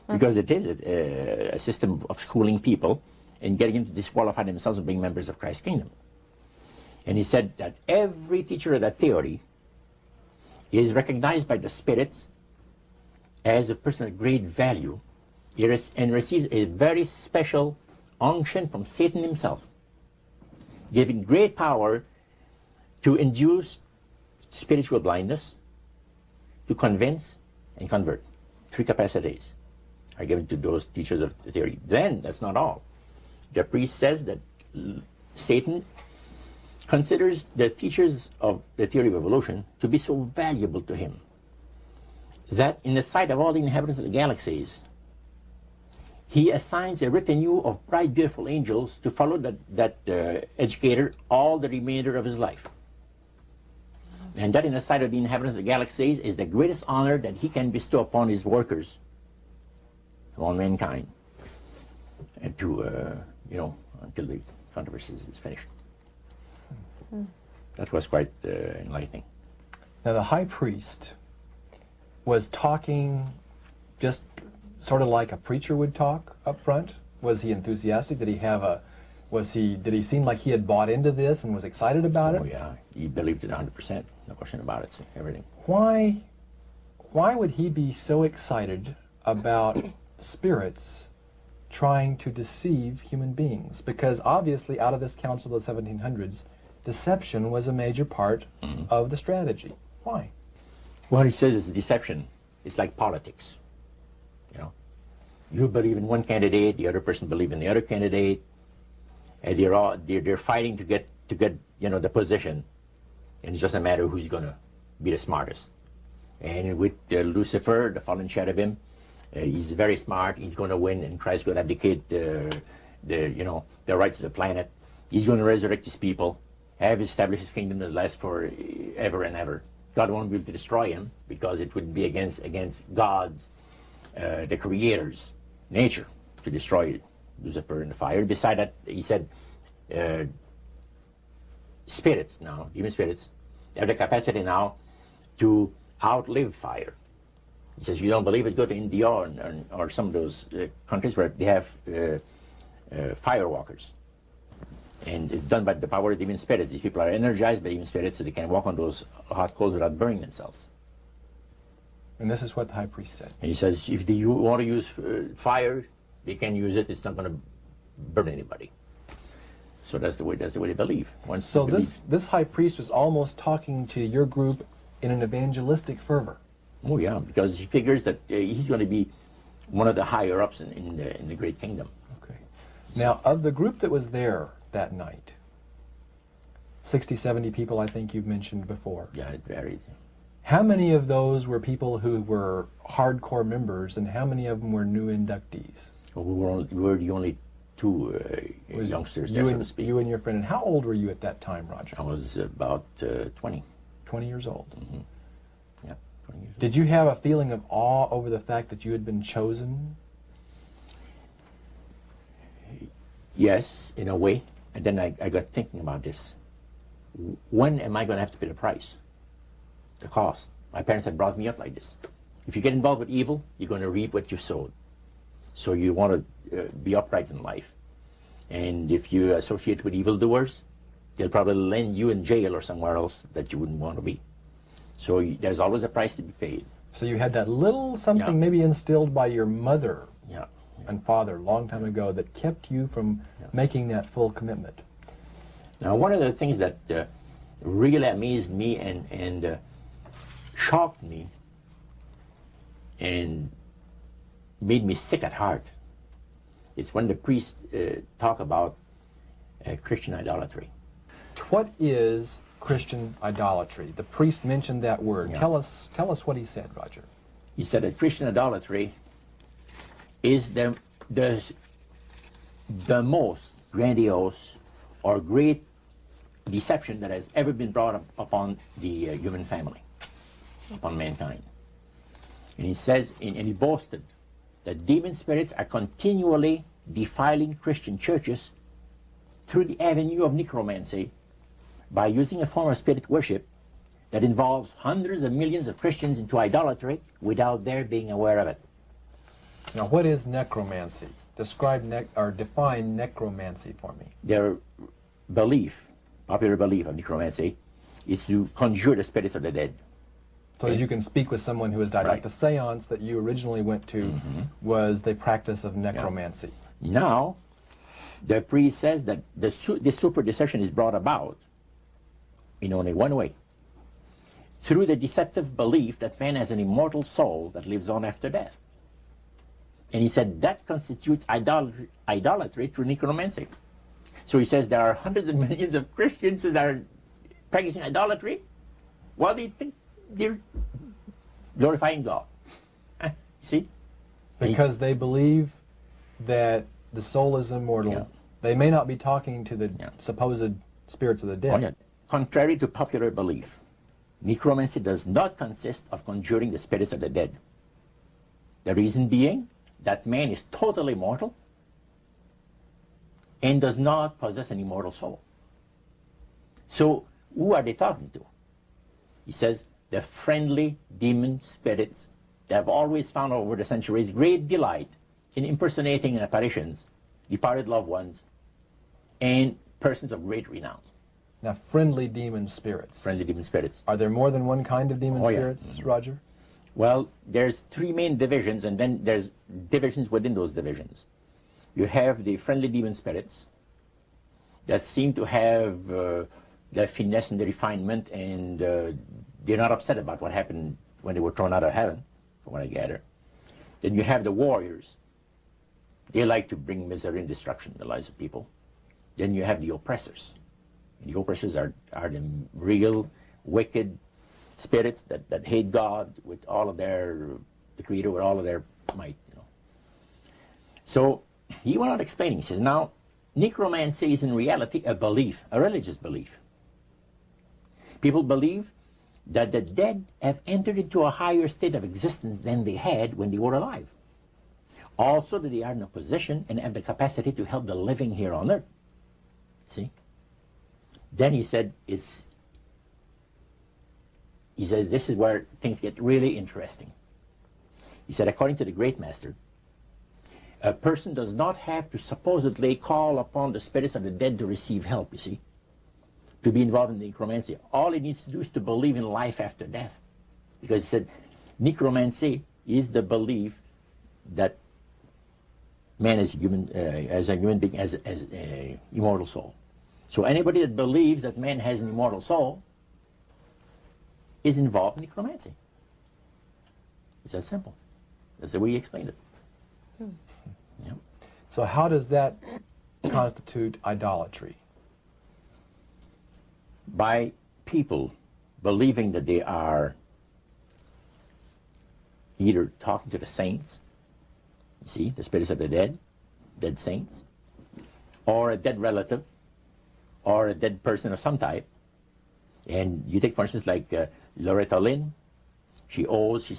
because it is a system of schooling people and getting them to disqualify themselves and being members of Christ's kingdom. And he said that every teacher of that theory is recognized by the spirits as a person of great value and receives a very special unction from Satan himself, giving great power to induce spiritual blindness, to convince and convert. 3 capacities are given to those teachers of the theory. Then, that's not all. The priest says that Satan considers the teachers of the theory of evolution to be so valuable to him that in the sight of all the inhabitants of the galaxies, he assigns a retinue of bright, beautiful angels to follow that educator all the remainder of his life. And that in the sight of the inhabitants of the galaxies is the greatest honor that he can bestow upon his workers, upon mankind, and to, you know, until the controversy is finished. That was quite enlightening. Now, the high priest was talking just sort of like a preacher would talk up front. Was he enthusiastic? Did he have a, did he seem like he had bought into this and was excited about it? Oh yeah, he believed it 100%, no question about it, so everything. Why would he be so excited about spirits trying to deceive human beings? Because obviously out of this council of the 1700s, deception was a major part of the strategy. Why? Well, he says it's deception it's like politics. You know, you believe in one candidate, the other person believes in the other candidate, and they're fighting to get the position, and it's just a matter of who's going to be the smartest. And with Lucifer, the fallen cherubim, he's very smart. He's going to win, and Christ's going to abdicate the rights of the planet. He's going to resurrect his people, have established his kingdom that lasts for ever and ever. God won't be able to destroy him because it would be against God's, the Creator's nature to destroy Lucifer in the fire. Beside that, he said, spirits now, even spirits, have the capacity now to outlive fire. He says, you don't believe it, go to India or some of those countries where they have firewalkers. And it's done by the power of demon spirits. These people are energized by demon spirits, so they can walk on those hot coals without burning themselves. And this is what the high priest said. And he says, if you want to use fire, they can use it. It's not going to burn anybody. So that's the way they believe. So this high priest was almost talking to your group in an evangelistic fervor. Oh yeah, because he figures that he's going to be one of the higher ups in the great kingdom. Okay. Now, of the group that was there that night, 60, 70 people, I think you've mentioned before. Yeah, it varied. How many of those were people who were hardcore members, and how many of them were new inductees? Well, we were the only two youngsters there, so to speak. You and your friend. And how old were you at that time, Roger? I was about 20. 20 years old. Mm-hmm. Yeah, 20 years old. Did you have a feeling of awe over the fact that you had been chosen? Yes, in a way. And then I got thinking about this. When am I going to have to pay the price? The cost. My parents had brought me up like this. If you get involved with evil, you're going to reap what you sowed. So you want to be upright in life. And if you associate with evildoers, they'll probably land you in jail or somewhere else that you wouldn't want to be. So there's always a price to be paid. So you had that little something maybe instilled by your mother and father a long time ago that kept you from making that full commitment. Now, one of the things that really amazed me and shocked me and made me sick at heart is when the priests talk about Christian idolatry. What is Christian idolatry? The priest mentioned that word. Yeah. Tell us what he said, Roger. He said that Christian idolatry is the most grandiose or great deception that has ever been brought upon the human family, upon mankind. And he says, and he boasted that demon spirits are continually defiling Christian churches through the avenue of necromancy by using a form of spirit worship that involves hundreds of millions of Christians into idolatry without their being aware of it. Now, what is necromancy? Describe or define necromancy for me. Their belief, popular belief of necromancy, is to conjure the spirits of the dead. So that you can speak with someone who has died. Right. Like the seance that you originally went to was the practice of necromancy. Yeah. Now, the priest says that the super deception is brought about in only one way. Through the deceptive belief that man has an immortal soul that lives on after death. And he said that constitutes idolatry through necromancy. So he says there are hundreds of millions of Christians that are practicing idolatry while they think they're glorifying God. See? Because they believe that the soul is immortal. Yeah. They may not be talking to the supposed spirits of the dead. Oh, yeah. Contrary to popular belief, necromancy does not consist of conjuring the spirits of the dead. The reason being that man is totally mortal and does not possess an immortal soul. So who are they talking to? He says the friendly demon spirits that have always found over the centuries great delight in impersonating in apparitions departed loved ones and persons of great renown. Now, friendly demon spirits. Friendly demon spirits. Are there more than one kind of demon spirits, Roger? Well, there's three main divisions, and then there's divisions within those divisions. You have the friendly demon spirits that seem to have the finesse and the refinement, and they're not upset about what happened when they were thrown out of heaven from what I gather. Then you have the warriors. They like to bring misery and destruction in the lives of people. Then you have the oppressors. And the oppressors are the real wicked spirits that hate God with all of their, the Creator with all of their might. You know. So he went on explaining. He says, now, necromancy is in reality a belief, a religious belief. People believe that the dead have entered into a higher state of existence than they had when they were alive. Also that they are in a position and have the capacity to help the living here on earth. See? Then he said, he says this is where things get really interesting. He said, according to the great master, a person does not have to supposedly call upon the spirits of the dead to receive help, you see, to be involved in necromancy. All he needs to do is to believe in life after death. Because he said, necromancy is the belief that man is human, as a human being, has an immortal soul. So anybody that believes that man has an immortal soul is involved in necromancy. It's that simple. That's the way he explained it. Yeah. So how does that constitute idolatry? By people believing that they are either talking to the saints, you see, the spirits of the dead saints, or a dead relative, or a dead person of some type. And you take, for instance, like Loretta Lynn. She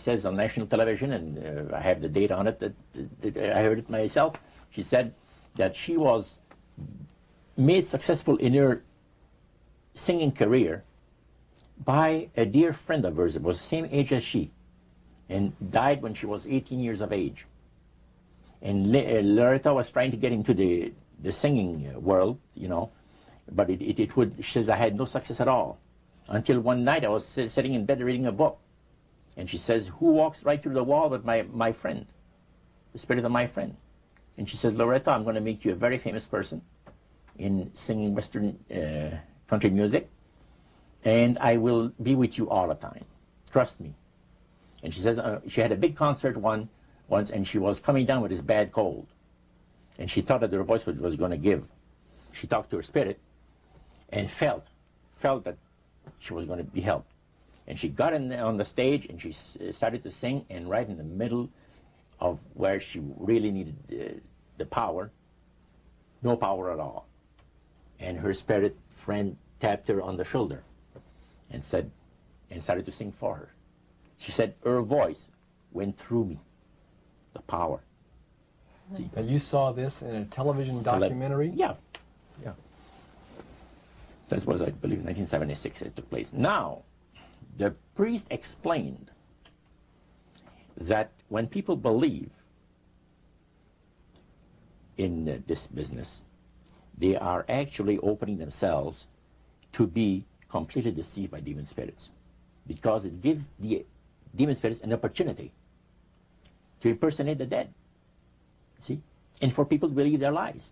says on national television, and I have the date on it, that I heard it myself. She said that she was made successful in her singing career by a dear friend of hers that was the same age as she, and died when she was 18 years of age. And Loretta was trying to get into the singing world, you know, but she says, I had no success at all. Until one night I was sitting in bed reading a book. And she says, who walks right through the wall with my friend, the spirit of my friend? And she says, Loretta, I'm going to make you a very famous person in singing Western country music, and I will be with you all the time. Trust me. And she says, she had a big concert once, and she was coming down with this bad cold. And she thought that her voice was going to give. She talked to her spirit and felt that she was going to be helped. And she got on the stage and she started to sing, and right in the middle of where she really needed the power, no power at all. And her spirit friend tapped her on the shoulder and started to sing for her. She said her voice went through me, the power. See? And you saw this in a television documentary? Yeah. That was, I believe, 1976 it took place. Now, the priest explained that when people believe in this business, they are actually opening themselves to be completely deceived by demon spirits, because it gives the demon spirits an opportunity to impersonate the dead, see, and for people to believe their lies.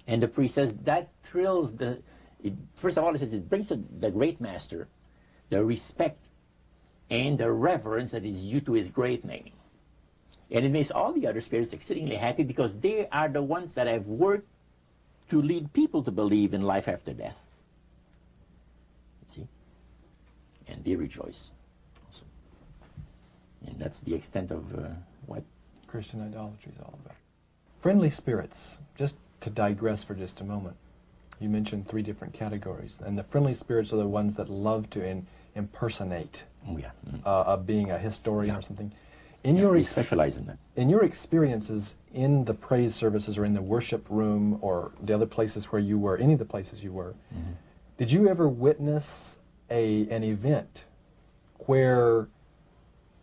And the priest says that thrills first of all, he says it brings to the great master the respect and the reverence that is due to his great name. And it makes all the other spirits exceedingly happy, because they are the ones that have worked to lead people to believe in life after death. See? And they rejoice also. And that's the extent of what Christian idolatry is all about. Friendly spirits, just to digress for just a moment. You mentioned 3 different categories, and the friendly spirits are the ones that love to impersonate being a historian or something. We specialize in that. In your experiences in the praise services or in the worship room or the other places where you were, any of the places you were, did you ever witness an event where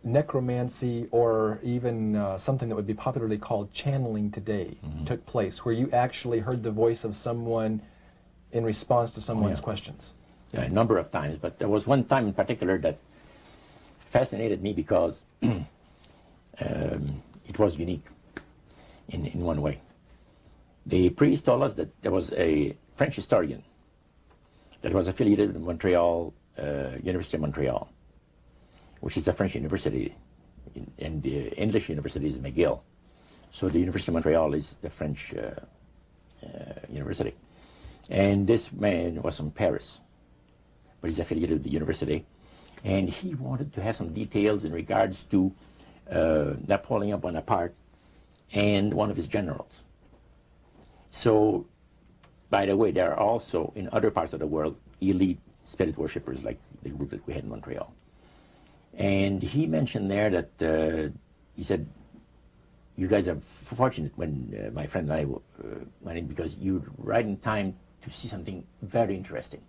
necromancy or even something that would be popularly called channeling today took place, where you actually heard the voice of someone in response to someone's questions? Yeah, a number of times, but there was one time in particular that fascinated me because it was unique in one way. The priest told us that there was a French historian that was affiliated with Montreal, University of Montreal, which is a French university and the English university is McGill. So the University of Montreal is the French university. And this man was from Paris, but he's affiliated with the university. And he wanted to have some details in regards to Napoleon Bonaparte and one of his generals. So, by the way, there are also, in other parts of the world, elite spirit worshippers like the group that we had in Montreal. And he mentioned there that, he said, you guys are fortunate when my friend and I went in, because you're right in time to see something very interesting.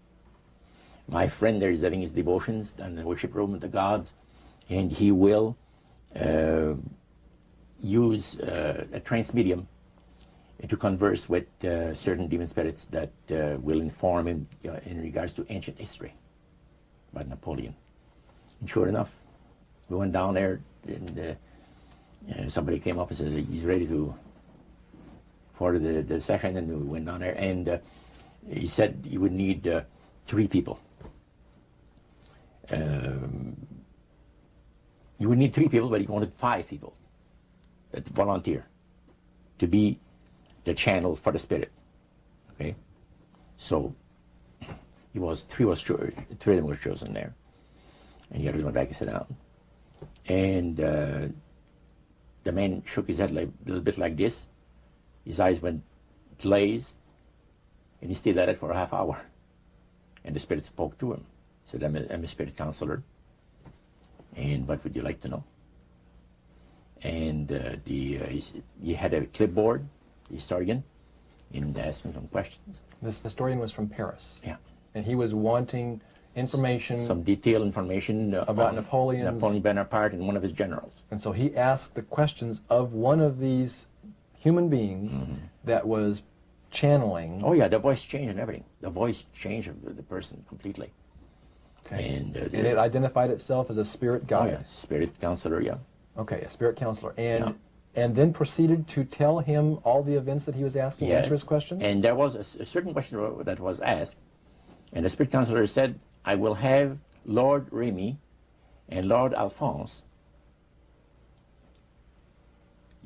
My friend there is having his devotions and the worship room of the gods, and he will use a trance medium to converse with certain demon spirits that will inform him in regards to ancient history about Napoleon. And sure enough, we went down there, and somebody came up and said he's ready for the session, and we went down there, and he said he would need 3 people. You would need 3 people, but he wanted 5 people that volunteer to be the channel for the spirit. Okay, so three of them were chosen there, and the others went back and sat down. And the man shook his head a little bit like this. His eyes went glazed, and he stayed at it for a half hour. And the spirit spoke to him. He said, I'm a spirit counselor, and what would you like to know? And he had a clipboard, the historian, and asked him some questions. This historian was from Paris. Yeah. And he was wanting information, some detailed information about Napoleon Bonaparte and one of his generals. And so he asked the questions of one of these human beings that was channeling. Oh yeah, the voice changed and everything. The voice changed of the person completely. Okay. And it identified itself as a spirit guide. Oh yeah, spirit counselor, yeah. Okay, a spirit counselor. And then proceeded to tell him all the events that he was asking, yes. answer his questions? And there was a certain question that was asked, and the spirit counselor said, I will have Lord Remy and Lord Alphonse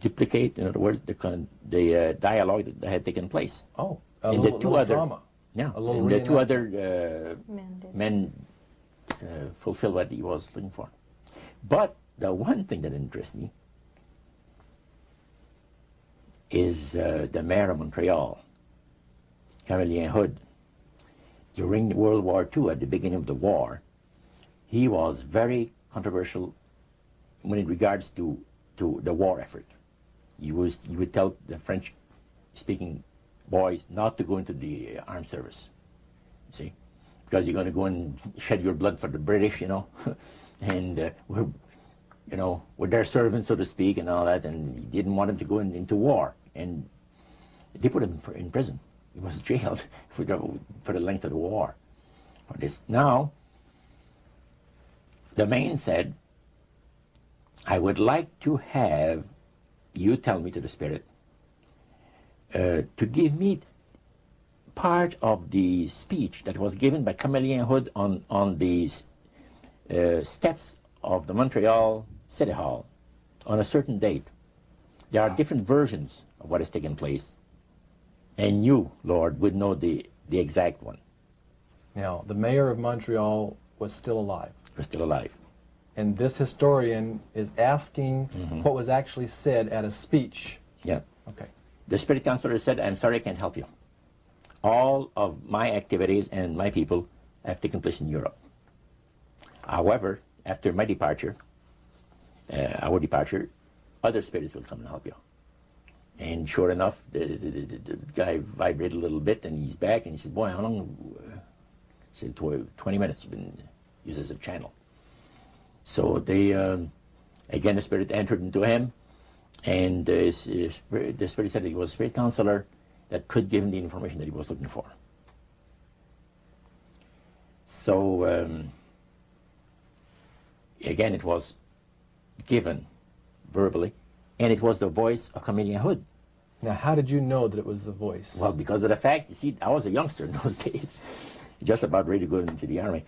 duplicate, in other words, the dialogue that had taken place. Oh, and the two other drama. Yeah, and the 2 other men fulfilled what he was looking for. But the one thing that interests me is the mayor of Montreal, Camelien Hood. During World War II, at the beginning of the war, he was very controversial when in regards to the war effort. He would tell the French-speaking boys not to go into the armed service, you see, because you're going to go and shed your blood for the British, you know, and we're their servants, so to speak, and all that, and he didn't want them to go into war, and they put him in prison. He was jailed for the length of the war for this. Now, the man said, I would like to have you tell me, to the spirit, to give me part of the speech that was given by Camelien Hood on the steps of the Montreal City Hall on a certain date. There are different versions of what has taken place, and you, Lord, would know the exact one. Now, the mayor of Montreal was still alive. Was still alive. And this historian is asking what was actually said at a speech. Yeah. Okay. The spirit counselor said, I'm sorry, I can't help you. All of my activities and my people have taken place in Europe. However, after my departure, our departure, other spirits will come and help you. And sure enough, the guy vibrated a little bit, and he's back, and he said, boy, how long? He said, 20 minutes have been used as a channel. So they, again, the spirit entered into him, and the spirit said he was a spirit counselor that could give him the information that he was looking for. So, again, it was given verbally, and it was the voice of Camelien Hood. Now, how did you know that it was the voice? Well, because of the fact, you see, I was a youngster in those days, just about ready to go into the army.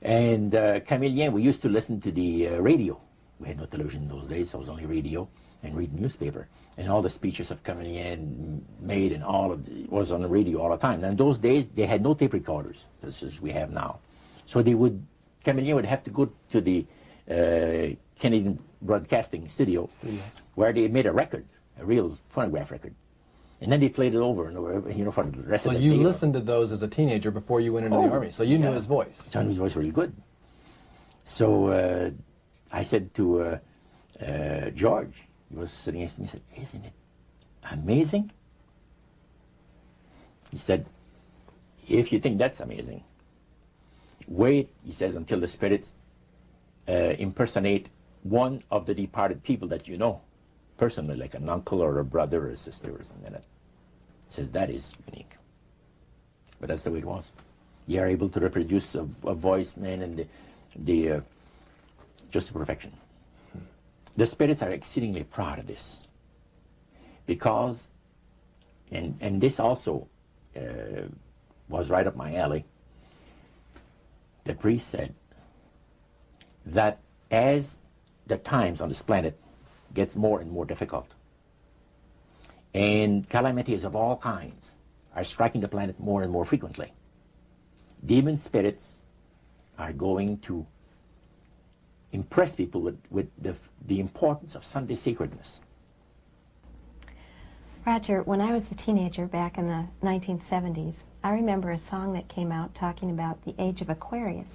And Camelien, we used to listen to the radio We had no television in those days, so it was only radio and read newspaper. And all the speeches of coming in, made, and all of it was on the radio all the time. And in those days, they had no tape recorders, such as we have now. So they would, Canadian would have to go to the Canadian Broadcasting Studio, where they made a record, a real phonograph record. And then they played it over and over, you know, for the rest of the day. So you listened to those as a teenager before you went into the Army, so you knew his voice. So I knew his voice really good. So I said to George, he was sitting next to me, he said, "Isn't it amazing?" He said, "If you think that's amazing, wait," he says, "until the spirits impersonate one of the departed people that you know, personally, like an uncle or a brother or a sister or something like that." He says, "That is unique." But that's the way it was. You are able to reproduce a voice, man, and the just to perfection. The spirits are exceedingly proud of this, because, and this also was right up my alley. The priest said that as the times on this planet gets more and more difficult, and calamities of all kinds are striking the planet more and more frequently, demon spirits are going to impress people with the importance of Sunday sacredness. Roger, when I was a teenager back in the 1970s, I remember a song that came out talking about the age of Aquarius.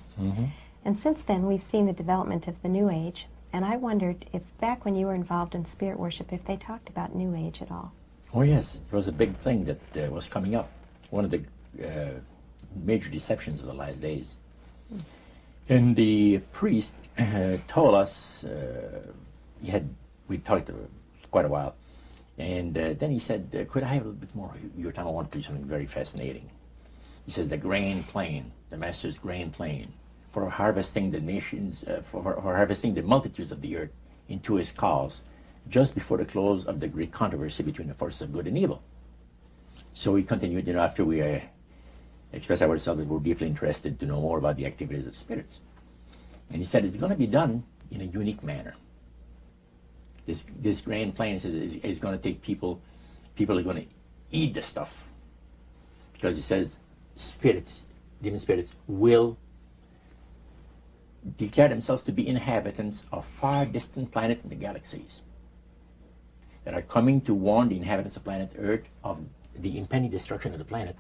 And since then, we've seen the development of the New Age, and I wondered if back when you were involved in spirit worship, if they talked about New Age at all. Oh yes, it was a big thing that was coming up. One of the major deceptions of the last days. And the priest told us, we talked quite a while, and then he said, "Could I have a little bit more of your time? I want to do something very fascinating." He says, "The grand plan, the Master's grand plan for harvesting the nations, for harvesting the multitudes of the earth into his cause, just before the close of the great controversy between the forces of good and evil." So we continued, you know, after we expressed ourselves that we're deeply interested to know more about the activities of spirits. And he said it's going to be done in a unique manner. This grand plan is going to take people are going to eat the stuff. Because he says spirits, demon spirits, will declare themselves to be inhabitants of far distant planets in the galaxies that are coming to warn the inhabitants of planet Earth of the impending destruction of the planet,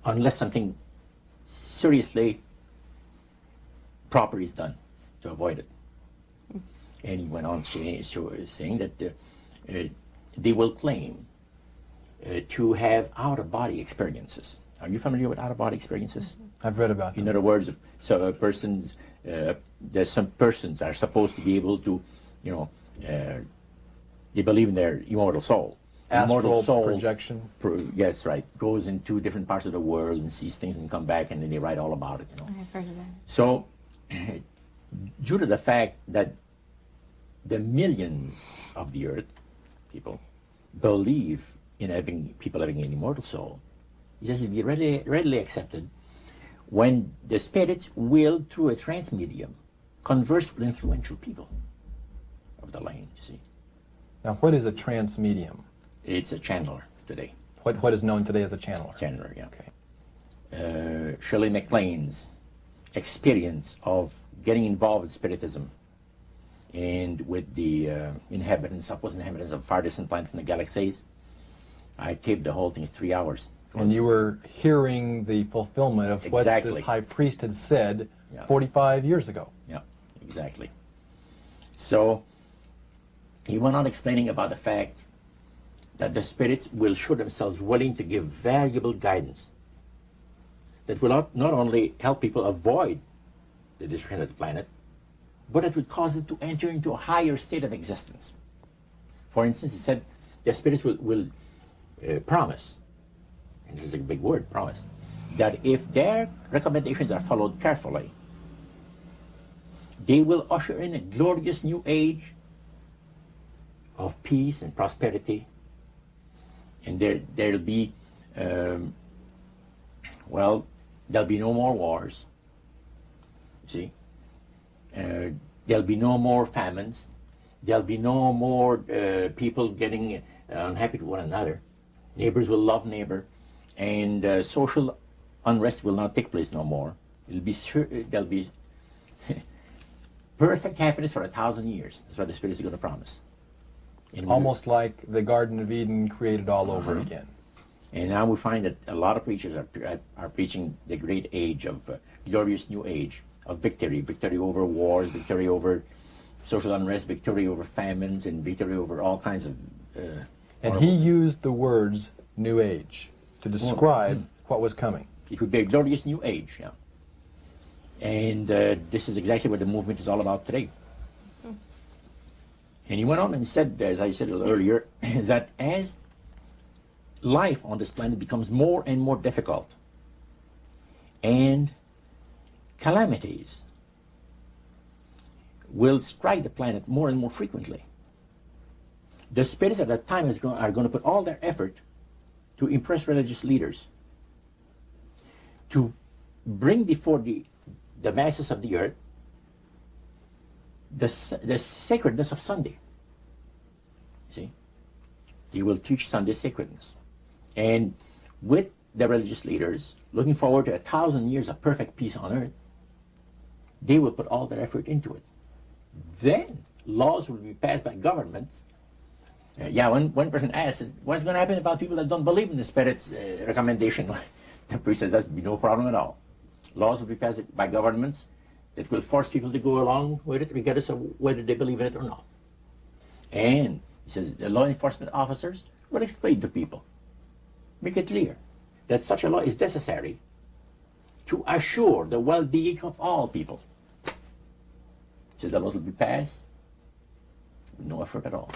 unless something seriously proper is done to avoid it. And he went on saying that they will claim to have out-of-body experiences. Are you familiar with out-of-body experiences? I've read about them. In other words, so there's some persons are supposed to be able to, you know, they believe in their immortal soul. Astral soul projection. Yes, right. Goes into different parts of the world and sees things and come back, and then they write all about it, you know. I've heard of that. So, due to the fact that the millions of the earth, people, believe in people having an immortal soul, it has to be readily accepted when the spirits will, through a trance medium, converse with influential people of the land, you see. Now, what is a trance medium? It's a channeler today. What is known today as a channeler? Channeler, yeah. Okay. Shirley MacLaine's experience of getting involved with spiritism and with the supposed inhabitants of far distant planets in the galaxies, I taped the whole thing. It's 3 hours. And you were hearing the fulfillment of what this high priest had said 45 years ago. Yeah, exactly. So he went on explaining about the fact that the spirits will show themselves willing to give valuable guidance that will not only help people avoid the destruction of the planet, but it would cause them to enter into a higher state of existence. For instance, he said the spirits will promise, and this is a big word, promise, that if their recommendations are followed carefully, they will usher in a glorious new age of peace and prosperity, and there'll be, well, there'll be no more wars, see. There'll be no more famines. There'll be no more people getting unhappy with one another. Neighbors will love neighbor, and social unrest will not take place no more. There'll be perfect happiness for 1,000 years. That's what the Spirit is going to promise. And almost like the Garden of Eden created all over again. And now we find that a lot of preachers are preaching the great age of glorious new age of victory over wars, victory over social unrest, victory over famines, and victory over all kinds of and he used the words new age to describe what was coming. It would be a glorious new age, yeah. And this is exactly what the movement is all about today. And he went on and said, as I said a little earlier, that as life on this planet becomes more and more difficult, and calamities will strike the planet more and more frequently, the spirits at that time are going to put all their effort to impress religious leaders, to bring before the masses of the earth the sacredness of Sunday. See? They will teach Sunday sacredness. And with the religious leaders, looking forward to 1,000 years of perfect peace on earth, they will put all their effort into it. Then laws will be passed by governments. One person asked, what's going to happen about people that don't believe in the Spirit's recommendation? The priest says, there'll be no problem at all. Laws will be passed by governments that will force people to go along with it, regardless of whether they believe in it or not. And he says the law enforcement officers will explain to people, make it clear that such a law is necessary to assure the well-being of all people. He says the laws will be passed with no effort at all.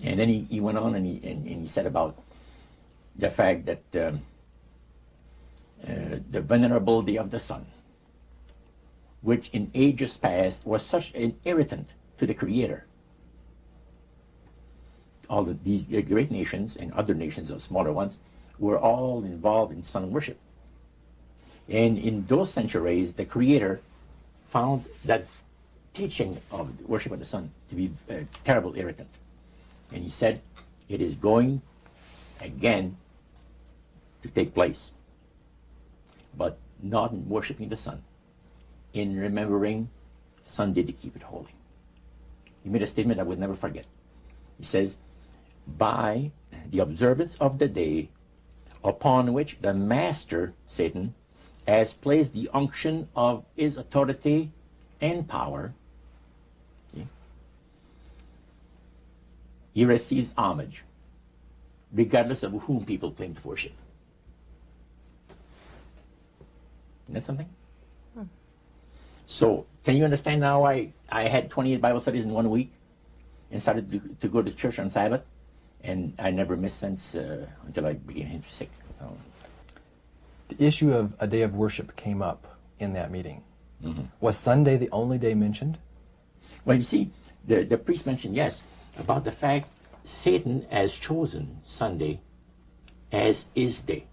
And then he went on and he said about the fact that the venerability of the sun, which in ages past was such an irritant to the Creator. All these great nations and other nations, the smaller ones, were all involved in sun worship. And in those centuries, the Creator found that teaching of worship of the sun to be a terrible irritant. And he said, it is going again to take place, but not in worshiping the sun, in remembering Sunday to keep it holy. He made a statement I would never forget. He says, by the observance of the day upon which the master, Satan, has placed the unction of his authority and power, he receives homage, regardless of whom people claim to worship. Isn't that something? So, can you understand now why I had 28 Bible studies in 1 week and started to go to church on Sabbath? And I never missed since until I became sick. The issue of a day of worship came up in that meeting. Was Sunday the only day mentioned? Well, you see, the priest mentioned, yes, about the fact Satan has chosen Sunday as his day.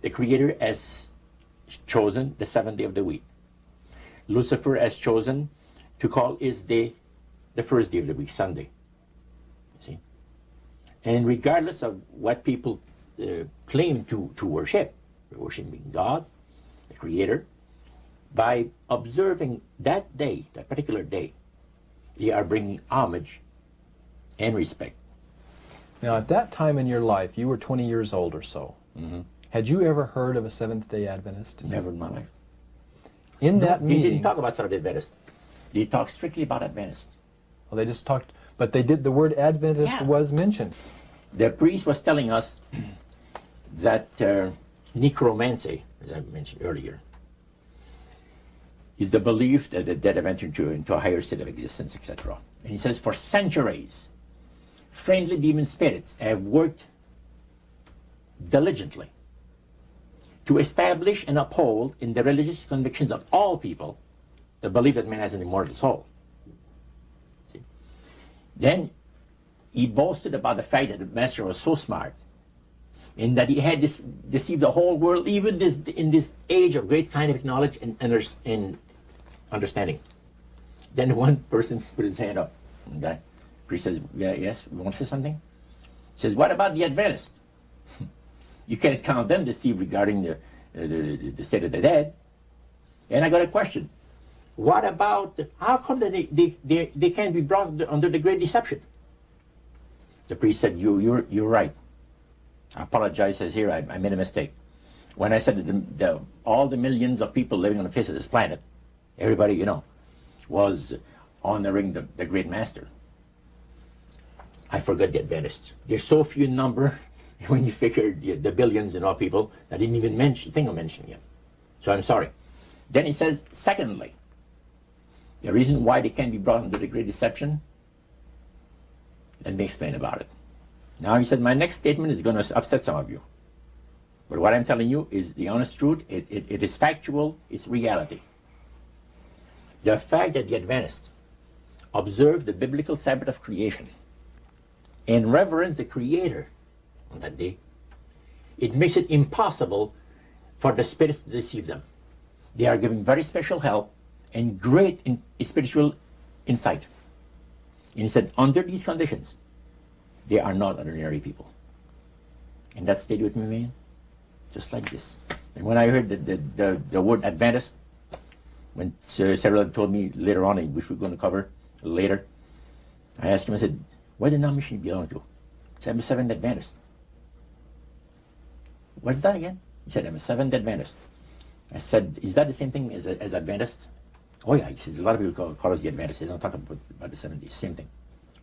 The Creator has chosen the 7th day of the week. Lucifer has chosen to call his day the first day of the week, Sunday. See? And regardless of what people claim to worship, worshiping God, the Creator, by observing that day, that particular day, they are bringing homage and respect. Now, at that time in your life, you were 20 years old or so. Had you ever heard of a Seventh-day Adventist? Never in my life. In that meeting, they didn't talk about Seventh-day Adventist. They talked strictly about Adventist. Well, they just talked, but they did. The word Adventist was mentioned. The priest was telling us that necromancy, as I mentioned earlier, is the belief that the dead have entered into a higher state of existence, etc. And he says, for centuries, friendly demon spirits have worked diligently to establish and uphold in the religious convictions of all people the belief that man has an immortal soul. See? Then he boasted about the fact that the master was so smart in that he had deceived the whole world, even in this age of great scientific knowledge and understanding. Then one person put his hand up. And the priest says, yeah, yes, you want to say something? He says, what about the Adventists? You can't count them deceived regarding the state of the dead. And I got a question. What about, how come that they can't be brought under the great deception? The priest said, you're right. I apologize, says here, I made a mistake. When I said that all the millions of people living on the face of this planet, everybody, you know, was honoring the great master. I forgot the Adventists. There's so few in number when you figure the billions and all people, I didn't even think of mentioning it. So I'm sorry. Then he says, secondly, the reason why they can't be brought under the great deception, let me explain about it. Now he said, my next statement is going to upset some of you. But what I'm telling you is the honest truth. It is factual. It's reality. The fact that the Adventists observe the biblical Sabbath of creation and reverence the Creator on that day, it makes it impossible for the spirits to deceive them. They are giving very special help and great spiritual insight. And he said, under these conditions, they are not ordinary people. And that stayed with me, man, just like this. And when I heard the word Adventist, when Sarah told me later on, which we're going to cover later, I asked him, I said, what denomination do you belong to? He said, I'm a Seventh Adventist. What's that again? He said, I'm a Seventh Adventist. I said, is that the same thing as Adventist? Oh yeah, he says, a lot of people call us the Adventists. They don't talk about the 70s. Same thing.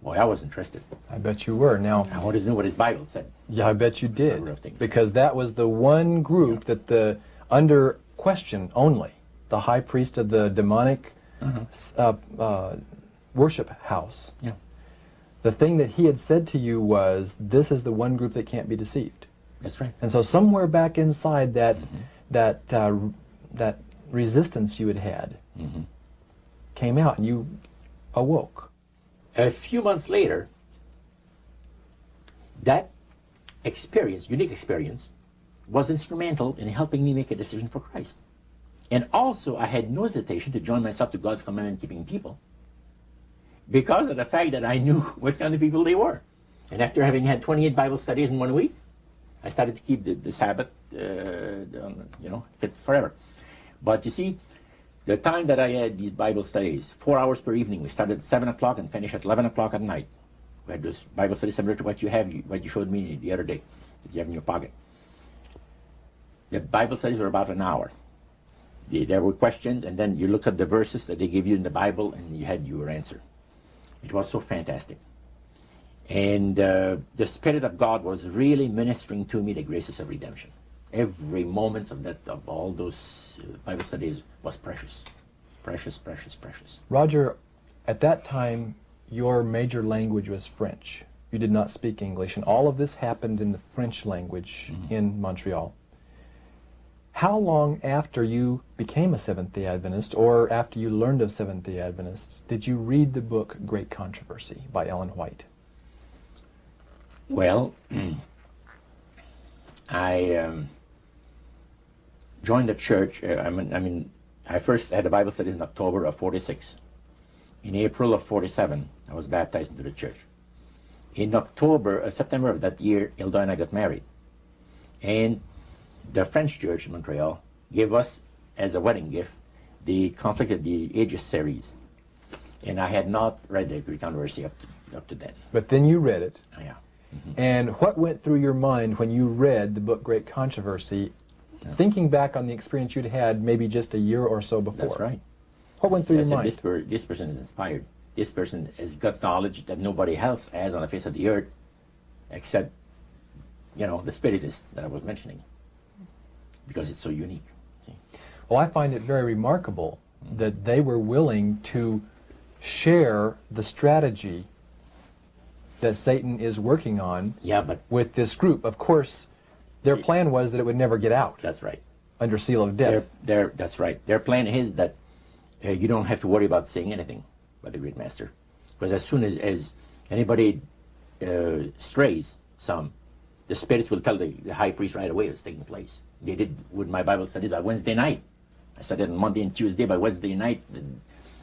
Boy, I was interested. I bet you were. Now, I wanted to know what his Bible said. Yeah, I bet you did. Because that was the one group that under question only, the high priest of the demonic worship house. Yeah. The thing that he had said to you was, this is the one group that can't be deceived. That's right. And so somewhere back inside that that resistance you had came out, and you awoke. A few months later, that experience, unique experience, was instrumental in helping me make a decision for Christ. And also, I had no hesitation to join myself to God's commandment-keeping people because of the fact that I knew what kind of people they were. And after having had 28 Bible studies in 1 week, I started to keep the Sabbath, fit forever. But you see, the time that I had these Bible studies, 4 hours per evening, we started at 7 o'clock and finished at 11 o'clock at night. We had this Bible study similar to what you showed me the other day, that you have in your pocket. The Bible studies were about an hour. There were questions, and then you looked at the verses that they gave you in the Bible, and you had your answer. It was so fantastic. And the Spirit of God was really ministering to me the graces of redemption. Every moment of all those Bible studies was precious. Precious, precious, precious. Roger, at that time, your major language was French. You did not speak English, and all of this happened in the French language in Montreal. How long after you became a Seventh-day Adventist, or after you learned of Seventh-day Adventists, did you read the book Great Controversy by Ellen White? Well, I joined the church. I first had the Bible studies in October of '46. In April of '47, I was baptized into the church. In September of that year, Hilda and I got married. And the French church in Montreal gave us, as a wedding gift, the Conflict of the Ages series. And I had not read the Great Controversy up to then. But then you read it. Oh, yeah. And what went through your mind when you read the book Great Controversy, thinking back on the experience you'd had maybe just a year or so before? That's right. What went through your mind? This person is inspired. This person has got knowledge that nobody else has on the face of the earth, except, the Spiritists that I was mentioning, because it's so unique. See? Well, I find it very remarkable that they were willing to share the strategy that Satan is working on with this group. Of course, their plan was that it would never get out. That's right. Under seal of death. That's right. Their plan is that you don't have to worry about saying anything about the Great Master. Because as soon as anybody strays some, the spirits will tell the high priest right away what's taking place. They did with my Bible studies on Wednesday night. I started on Monday and Tuesday. By Wednesday night,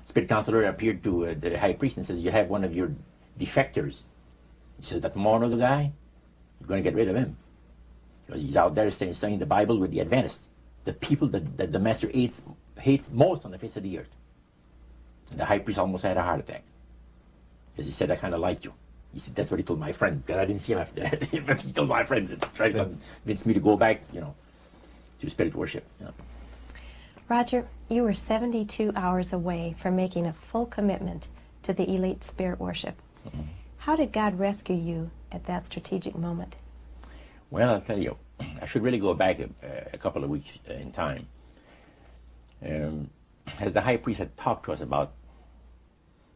spirit counselor appeared to the high priest and says, you have one of your defectors. He says, that Morno, the guy, you're going to get rid of him. Because he's out there studying the Bible with the Adventists, the people that the master hates most on the face of the earth. And the high priest almost had a heart attack. Because he said, I kind of like you. He said, that's what he told my friend, because I didn't see him after that. But he told my friend to try to convince me to go back, to spirit worship. Roger, you were 72 hours away from making a full commitment to the elite spirit worship. How did God rescue you at that strategic moment? Well, I'll tell you, I should really go back a couple of weeks in time. As the high priest had talked to us about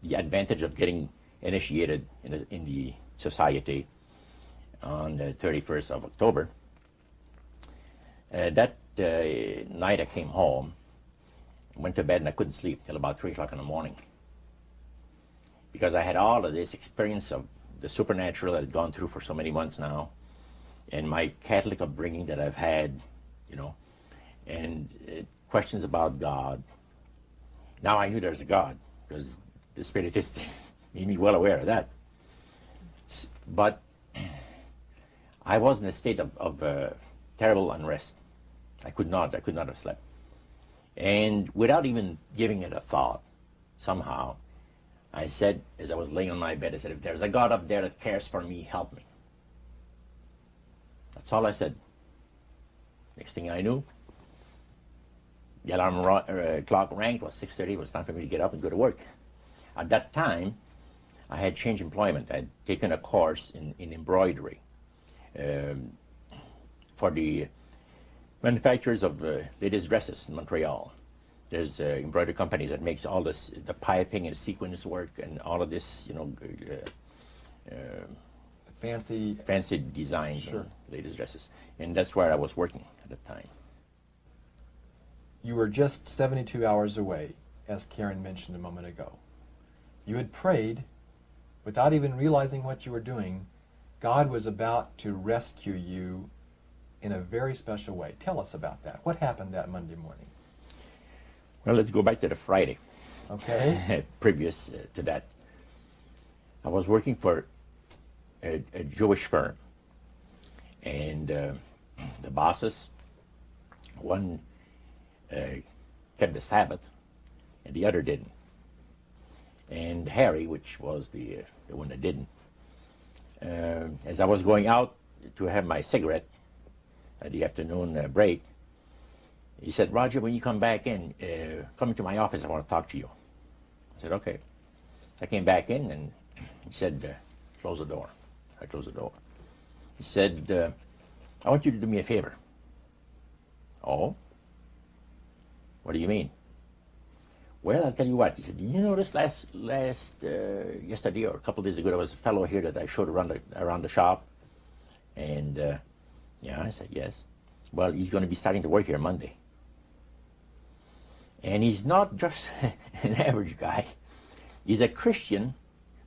the advantage of getting initiated in the society on the 31st of October, that night I came home, went to bed, and I couldn't sleep till about 3 o'clock in the morning. Because I had all of this experience of the supernatural that I'd gone through for so many months now, and my Catholic upbringing that I've had, and questions about God. Now I knew there's a God, because the Spiritist made me well aware of that. But I was in a state of terrible unrest. I could not have slept. And without even giving it a thought, somehow, I said, as I was laying on my bed, I said, if there's a God up there that cares for me, help me. That's all I said. Next thing I knew, the alarm clock rang. It was 6:30. It was time for me to get up and go to work. At that time, I had changed employment. I had taken a course in embroidery for the manufacturers of ladies' dresses in Montreal. There's embroidery companies that makes all this, the piping and sequins work and all of this, fancy designs, sure, on ladies' dresses. And that's where I was working at the time. You were just 72 hours away, as Karen mentioned a moment ago. You had prayed without even realizing what you were doing. God was about to rescue you in a very special way. Tell us about that. What happened that Monday morning? Well, let's go back to the Friday. Okay. Previous to that. I was working for a Jewish firm. And the bosses, one kept the Sabbath and the other didn't. And Harry, which was the one that didn't, as I was going out to have my cigarette at the afternoon break, he said, Roger, when you come back in, come into my office, I want to talk to you. I said, okay. I came back in and he said, close the door. I closed the door. He said, I want you to do me a favor. Oh? What do you mean? Well, I'll tell you what. He said, you notice yesterday or a couple of days ago, there was a fellow here that I showed around the shop. And, yeah, I said, yes. Well, he's going to be starting to work here Monday. And he's not just an average guy. He's a Christian,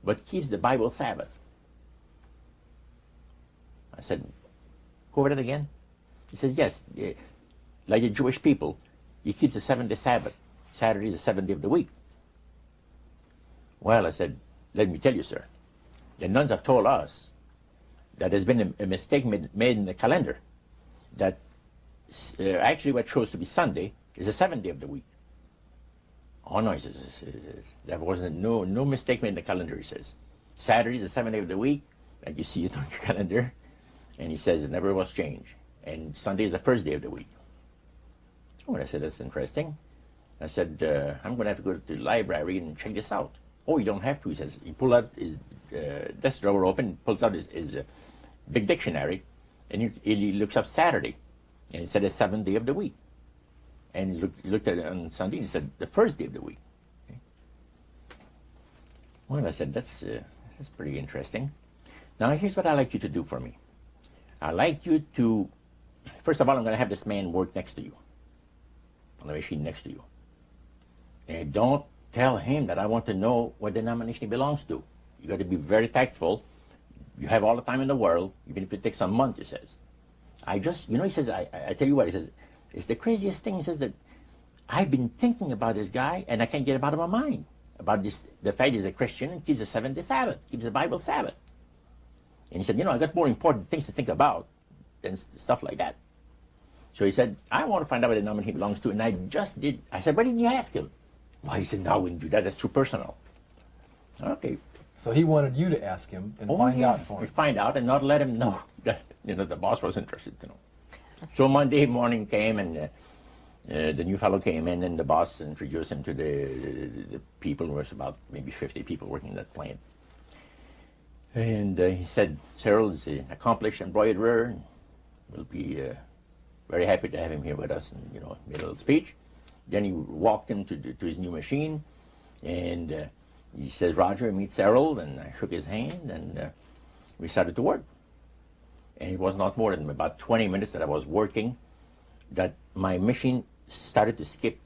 but keeps the Bible Sabbath. I said, go over that again? He says, yes, like the Jewish people, he keeps the 7-day Sabbath. Saturday is the 7th day of the week. Well, I said, let me tell you, sir, the nuns have told us that there's been a mistake made in the calendar, that actually what shows to be Sunday is the 7th day of the week. Oh, no, he says, there wasn't no mistake made in the calendar, he says. Saturday is the 7th day of the week, like you see it on your calendar, and he says it never was changed. And Sunday is the 1st day of the week. Oh, and I said, that's interesting. I said, I'm going to have to go to the library and check this out. Oh, you don't have to, he says. He pulled out his desk drawer open, pulls out his big dictionary, and he looks up Saturday. And it said the 7th day of the week. And he looked at it on Sunday and he said the 1st day of the week. Okay. Well, I said, that's pretty interesting. Now, here's what I'd like you to do for me. I'd like you to, first of all, I'm going to have this man work next to you, on the machine next to you. And don't tell him that I want to know what denomination he belongs to. You got to be very tactful. You have all the time in the world, even if it takes a month, he says. He says, I tell you what, he says, it's the craziest thing, he says, that I've been thinking about this guy, and I can't get him out of my mind. About this, the fact he's a Christian and keeps the seventh-day Sabbath, keeps the Bible Sabbath. And he said, you know, I got more important things to think about than stuff like that. So he said, I want to find out what denomination he belongs to, and I just did. I said, why didn't you ask him? Well, he said, no, I wouldn't do that. That's too personal. Okay. So he wanted you to ask him and find out for him. Find out and not let him know that, you know, the boss was interested to know. So Monday morning came, and the new fellow came in, and the boss introduced him to the people. There was about maybe 50 people working in that plant. And he said, Cyril's an accomplished embroiderer, and we'll be very happy to have him here with us, and, you know, made a little speech. Then he walked him to his new machine, and he says, Roger, meet Cyril, and I shook his hand, and we started to work. And it was not more than about 20 minutes that I was working that my machine started to skip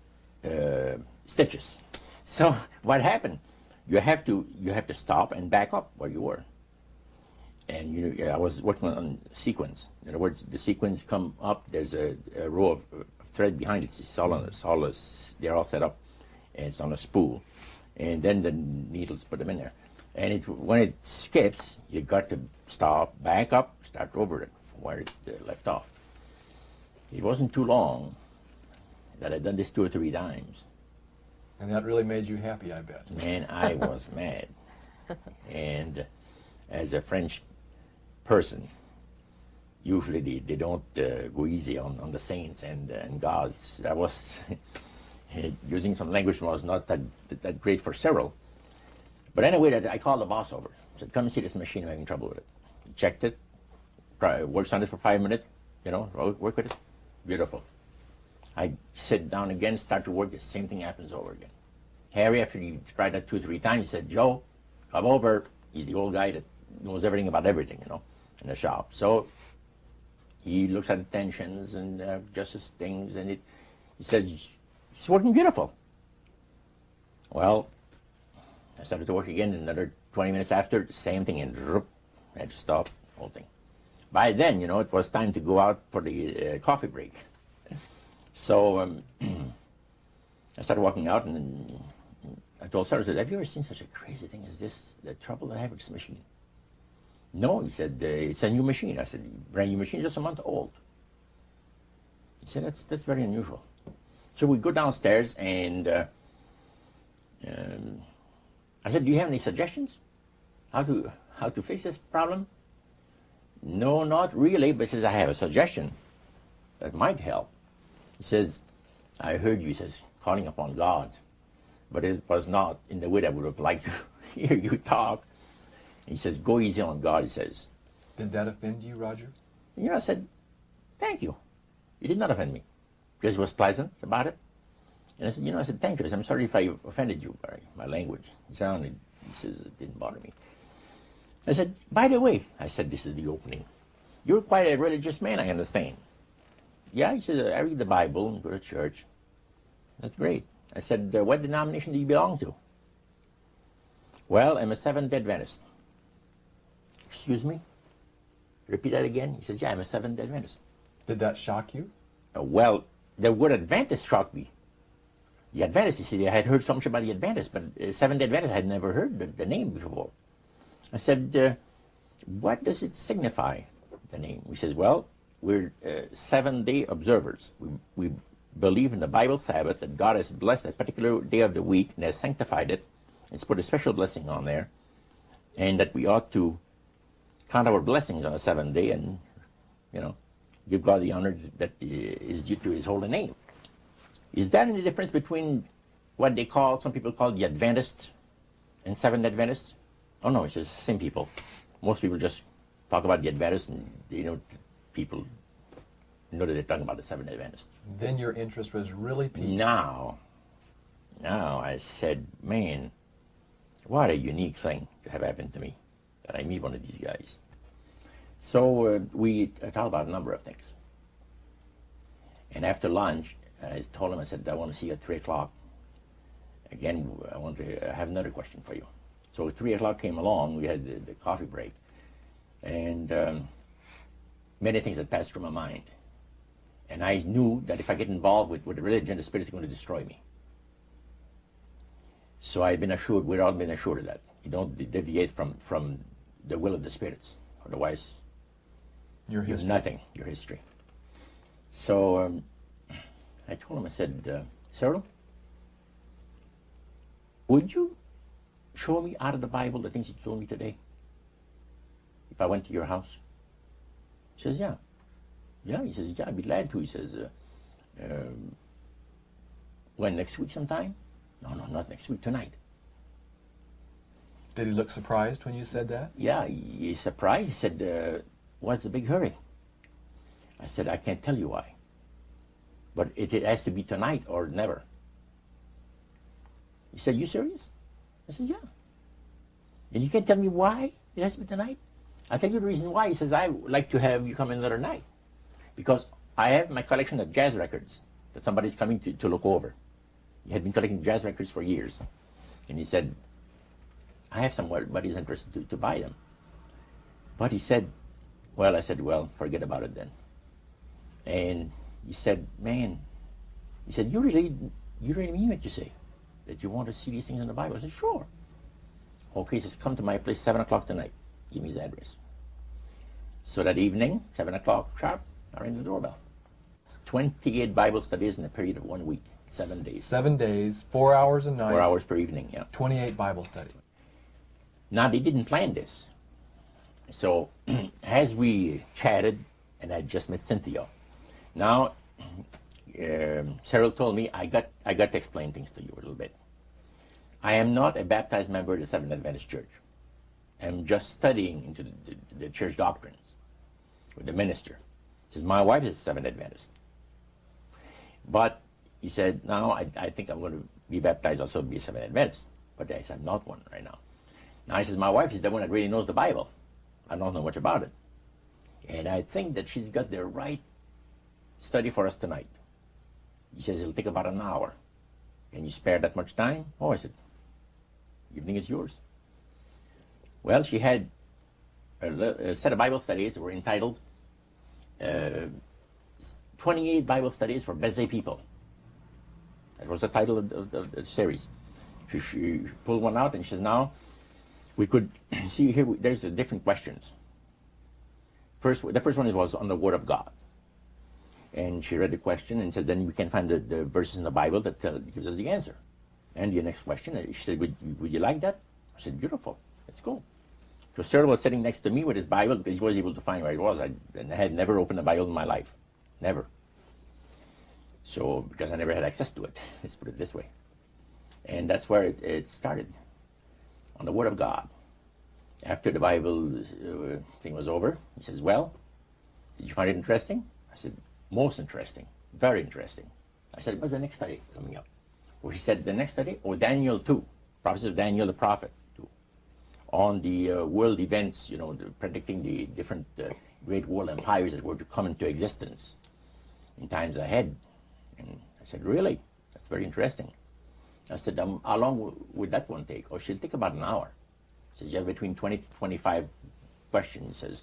stitches. So what happened? You have to stop and back up where you were. And I was working on sequence. In other words, the sequence come up. There's a row of thread behind it. They're all set up, and it's on a spool. And then the needles put them in there. And when it skips, you got to stop, back up, start over it from where it left off. It wasn't too long that I'd done this 2 or 3 times. And that really made you happy, I bet. Man, I was mad. And as a French person, usually they don't go easy on the saints and gods. I was using some language that was not that great for Cyril. But anyway, I called the boss over. I said, come and see this machine. I'm having trouble with it. He checked it, worked on it for 5 minutes, you know, work with it. Beautiful. I sit down again, start to work, the same thing happens over again. Harry, after he tried that 2 or 3 times, he said, Joe, come over. He's the old guy that knows everything about everything, you know, in the shop. So he looks at the tensions and adjusts things, and he says, it's working beautiful. Well, I started to work again, another 20 minutes after, the same thing, and I had to stop the whole thing. By then, you know, it was time to go out for the coffee break. So I started walking out, and I told Sarah, I said, have you ever seen such a crazy thing as this, the trouble that I have with this machine? No, he said, it's a new machine. I said, brand new machine, just a month old. He said, that's very unusual. So we go downstairs, and I said, do you have any suggestions how to fix this problem? No, not really, but he says, I have a suggestion that might help. He says, I heard you, he says, calling upon God, but it was not in the way that I would have liked to hear you talk. He says, go easy on God, he says. Did that offend you, Roger? You know, I said, thank you. It did not offend me, because it was pleasant about it. And I said, you know, I said, thank you. I said, I'm sorry if I offended you by my language. He says, it didn't bother me. I said, by the way, I said, this is the opening. You're quite a religious man, I understand. Yeah, he said, I read the Bible and go to church. That's great. I said, what denomination do you belong to? Well, I'm a Seventh-day Adventist. Excuse me? Repeat that again? He says, yeah, I'm a Seventh-day Adventist. Did that shock you? Well, the word Adventist shocked me. The Adventist, you see, I had heard so much about the Adventist, but Seventh-day Adventist, I had never heard the name before. I said, what does it signify, the name? He says, well, we're 7-day observers. We believe in the Bible Sabbath, that God has blessed a particular day of the week and has sanctified it. It's put a special blessing on there, and that we ought to count our blessings on the 7th day and, you know, give God the honor that is due to his holy name. Is there any difference between what they call, some people call the Adventists and Seventh-day Adventists? Oh no, it's just the same people. Most people just talk about the Adventists, and you know, people know that they're talking about the Seventh-day Adventists. Then your interest was really piqued. Now I said, man, what a unique thing to have happened to me, that I meet one of these guys. So we talked about a number of things. And after lunch, I told him, I said, I want to see you at 3 o'clock. Again, I want to have another question for you. So 3 o'clock came along, we had the coffee break. And many things had passed through my mind. And I knew that if I get involved with religion, the Spirit is going to destroy me. So I've been assured, we've all been assured of that. You don't deviate from the will of the spirits. Otherwise, you're nothing, your history. So I told him, I said, Cyril, would you show me out of the Bible the things you told me today? If I went to your house? He says, yeah. Yeah, he says, yeah, I'd be glad to. He says, when, next week sometime? No, not next week, tonight. Did he look surprised when you said that? Yeah, he's surprised. He said, what's the big hurry? I said, I can't tell you why. But it has to be tonight or never. He said, you serious? I said, yeah. And you can't tell me why it has to be tonight? I'll tell you the reason why. He says, I would like to have you come another night. Because I have my collection of jazz records that somebody's coming to look over. He had been collecting jazz records for years. And he said, I have somebody's interested to buy them. But he said, well, I said, well, forget about it then. And he said, man, he said, you really mean what you say? That you want to see these things in the Bible? I said, sure. Okay, he says, come to my place 7 o'clock tonight. Give me his address. So that evening, 7 o'clock sharp, I rang the doorbell. 28 Bible studies in a period of 1 week, 7 days. 7 days, 4 hours a night. 4 hours per evening, yeah. 28 Bible studies. Now, they didn't plan this. So, as we chatted, and I just met Cynthia, now, Cyril told me, I got to explain things to you a little bit. I am not a baptized member of the Seventh Adventist Church. I'm just studying into the church doctrines with the minister. He says, my wife is a Seventh Adventist. But he said, now I think I'm going to be baptized also be a Seventh Adventist. But I said, I'm not one right now. Now he says, my wife is the one that really knows the Bible. I don't know much about it. And I think that she's got the right study for us tonight. He says, it'll take about an hour. Can you spare that much time? Oh, I said, evening is yours. Well, she had a set of Bible studies that were entitled 28 Bible Studies for Busy People. That was the title of the series. She pulled one out and she says, now, we could see here, there's different questions. The first one was on the Word of God. And she read the question and said, then we can find the verses in the Bible that gives us the answer. And the next question, she said, would you like that? I said, beautiful, let's go. So Cyril was sitting next to me with his Bible because he was able to find where he was. I had never opened a Bible in my life, never. So, because I never had access to it, let's put it this way. And that's where it started, on the Word of God. After the Bible thing was over, he says, well, did you find it interesting? I said, most interesting, very interesting. I said, what's the next study coming up? Well, he said, the next study, Daniel 2, prophecy of Daniel the prophet, 2, on the world events, predicting the different great world empires that were to come into existence in times ahead. And I said, really? That's very interesting. I said, how long would that one take? Oh, she'll take about an hour. She says, you have between 20 to 25 questions, says,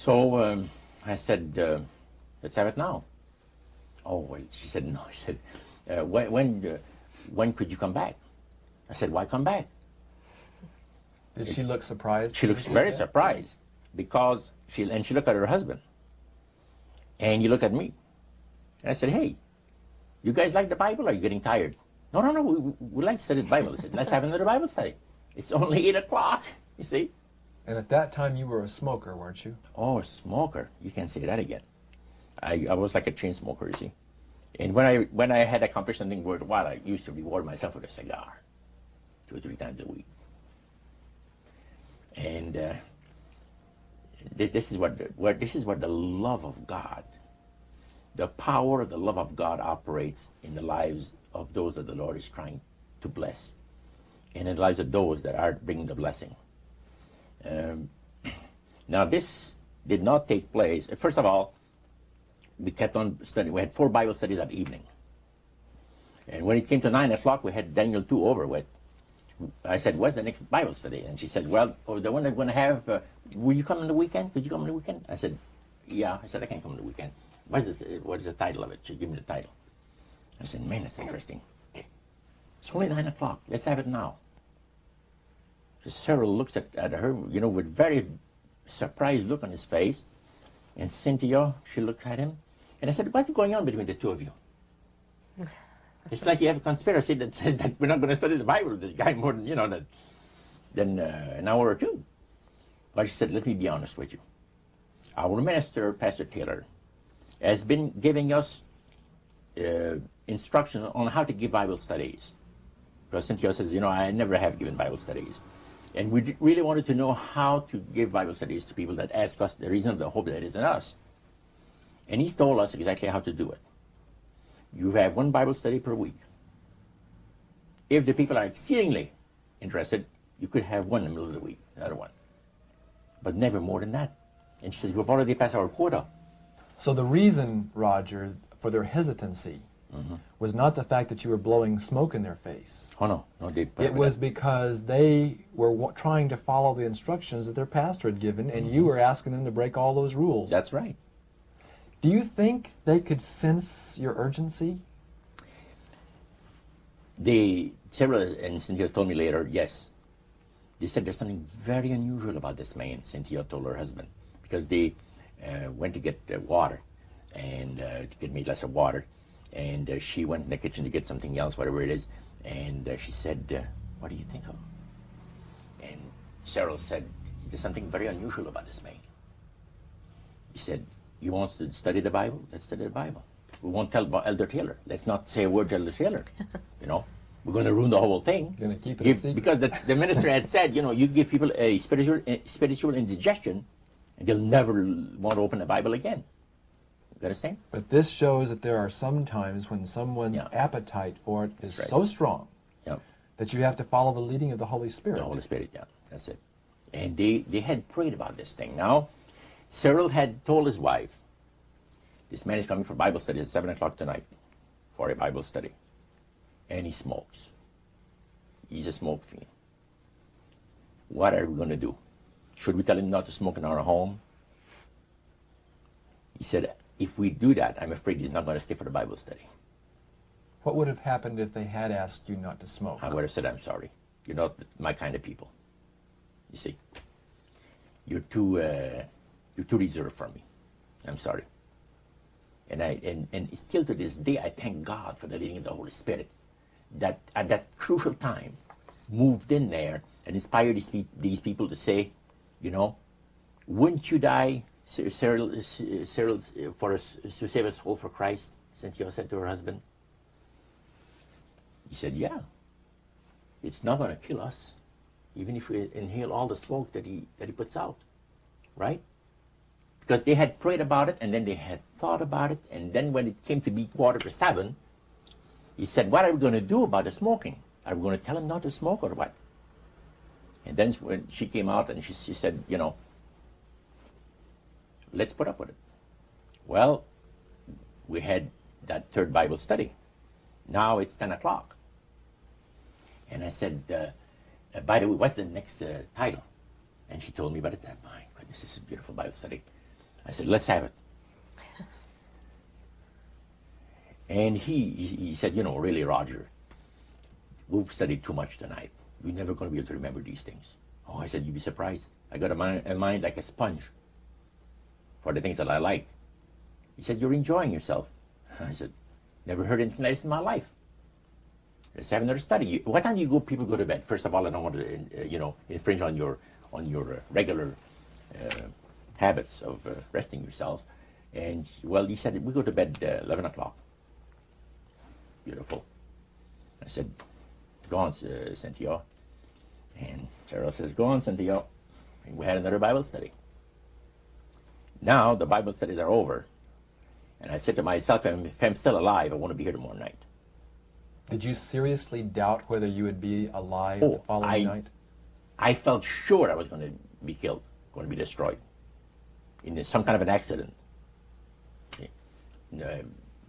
So I said, let's have it now. Oh, well, she said, no. She said, when could you come back? I said, why come back? Did she look surprised? She looks very surprised because she looked at her husband. And you look at me. And I said, hey, you guys like the Bible or are you getting tired? No, we like to study the Bible. I said, let's have another Bible study. It's only 8 o'clock, you see. And at that time you were a smoker, weren't you? Oh, a smoker. You can't say that again. I was like a chain smoker, you see. And when I had accomplished something worthwhile, I used to reward myself with a cigar 2 or 3 times a week. And this is what the love of God, the power of the love of God operates in the lives of those that the Lord is trying to bless, and in the lives of those that are bringing the blessing. Now, this did not take place. First of all, we kept on studying. We had 4 Bible studies that evening. And when it came to 9 o'clock, we had Daniel 2 over with. I said, what's the next Bible study? And she said, well, the one that we're going to have, will you come on the weekend? Could you come on the weekend? I said, yeah. I said, I can't come on the weekend. What is the title of it? She gave me the title. I said, man, that's interesting. It's only 9 o'clock. Let's have it now. So Cyril looks at her, you know, with very surprised look on his face. And Cynthia, she looked at him. And I said, what's going on between the two of you? It's like you have a conspiracy that says that we're not going to study the Bible, this guy, more than, you know, than an hour or two. But she said, let me be honest with you. Our minister, Pastor Taylor, has been giving us instructions on how to give Bible studies. Because Cynthia says, you know, I never have given Bible studies. And we really wanted to know how to give Bible studies to people that ask us the reason of the hope that is in us. And he's told us exactly how to do it. You have one Bible study per week. If the people are exceedingly interested, you could have one in the middle of the week, another one. But never more than that. And she says, we've already passed our quota. So the reason, Roger, for their hesitancy was not the fact that you were blowing smoke in their face. Oh, no. It was because they were trying to follow the instructions that their pastor had given, and you were asking them to break all those rules. That's right. Do you think they could sense your urgency? Sarah and Cynthia told me later, yes. They said there's something very unusual about this man, Cynthia told her husband, because they went to get water, and to get me a glass of water, and she went in the kitchen to get something else, whatever it is, and she said, what do you think of? And Cheryl said, there's something very unusual about this man. He said, you want to study the Bible? Let's study the Bible. We won't tell about Elder Taylor. Let's not say a word to Elder Taylor. You know, we're going to ruin the whole thing. Going to keep it a secret. Because the minister had said, you know, you give people a spiritual indigestion, and they'll never want to open the Bible again. You understand? But this shows that there are some times when someone's appetite for it is so strong that you have to follow the leading of the Holy Spirit. The Holy Spirit, yeah, that's it. And they had prayed about this thing. Now, Cyril had told his wife, this man is coming for Bible study at 7 o'clock tonight for a Bible study. And he smokes. He's a smoke fiend. What are we going to do? Should we tell him not to smoke in our home? He said, if we do that, I'm afraid he's not going to stay for the Bible study. What would have happened if they had asked you not to smoke? I would have said, I'm sorry. You're not my kind of people. You see, you're too reserved for me. I'm sorry. And still to this day, I thank God for the leading of the Holy Spirit that at that crucial time moved in there and inspired these people to say, you know, wouldn't you die, Cyril, for us to save us all for Christ? Cynthia said to her husband. He said, yeah, it's not going to kill us, even if we inhale all the smoke that he puts out, right? Because they had prayed about it, and then they had thought about it, and then when it came to be 6:45, he said, what are we going to do about the smoking? Are we going to tell him not to smoke or what? And then when she came out and she said, you know, let's put up with it. Well, we had that third Bible study. Now it's 10 o'clock. And I said, by the way, what's the next title? And she told me about it. My goodness, this is a beautiful Bible study. I said, let's have it. And he said, you know, really, Roger, we've studied too much tonight. We're never going to be able to remember these things. Oh, I said, you'd be surprised. I got a mind like a sponge for the things that I like. He said, you're enjoying yourself. I said, never heard anything like this in my life. Let's have another study. What time do you people go to bed? First of all, I don't want to, you know, infringe on your regular habits of resting yourself. And, well, he said, we go to bed 11 o'clock. Beautiful. I said, go on, Cynthia. And Cheryl says, go on, Cynthia. And we had another Bible study. Now the Bible studies are over. And I said to myself, if I'm still alive, I want to be here tomorrow night. Did you seriously doubt whether you would be alive the following night? I felt sure I was going to be killed, going to be destroyed in some kind of an accident.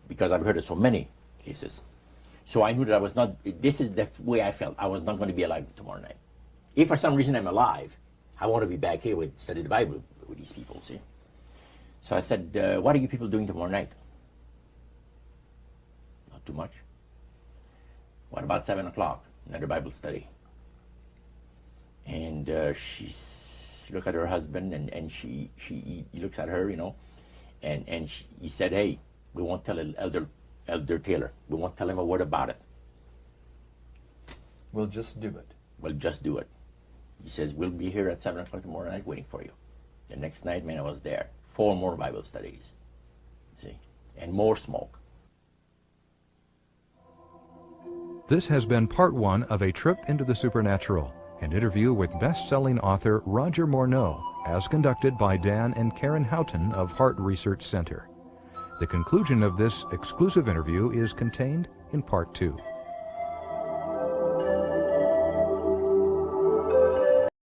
Because I've heard of so many cases. So I knew that I was not, this is the way I felt. I was not going to be alive tomorrow night. If for some reason I'm alive, I want to be back here study the Bible with these people, see. So I said, what are you people doing tomorrow night? Not too much. What about 7 o'clock? Another Bible study. And she looked at her husband, and he looks at her, you know, and he said, hey, we won't tell Elder Taylor. We won't tell him a word about it. We'll just do it. We'll just do it. He says, we'll be here at 7 o'clock tomorrow night waiting for you. The next night, man, I was there. 4 more Bible studies. See? And more smoke. This has been part 1 of A Trip into the Supernatural, an interview with best-selling author Roger Morneau, as conducted by Dan and Karen Houghton of Heart Research Center. The conclusion of this exclusive interview is contained in part 2.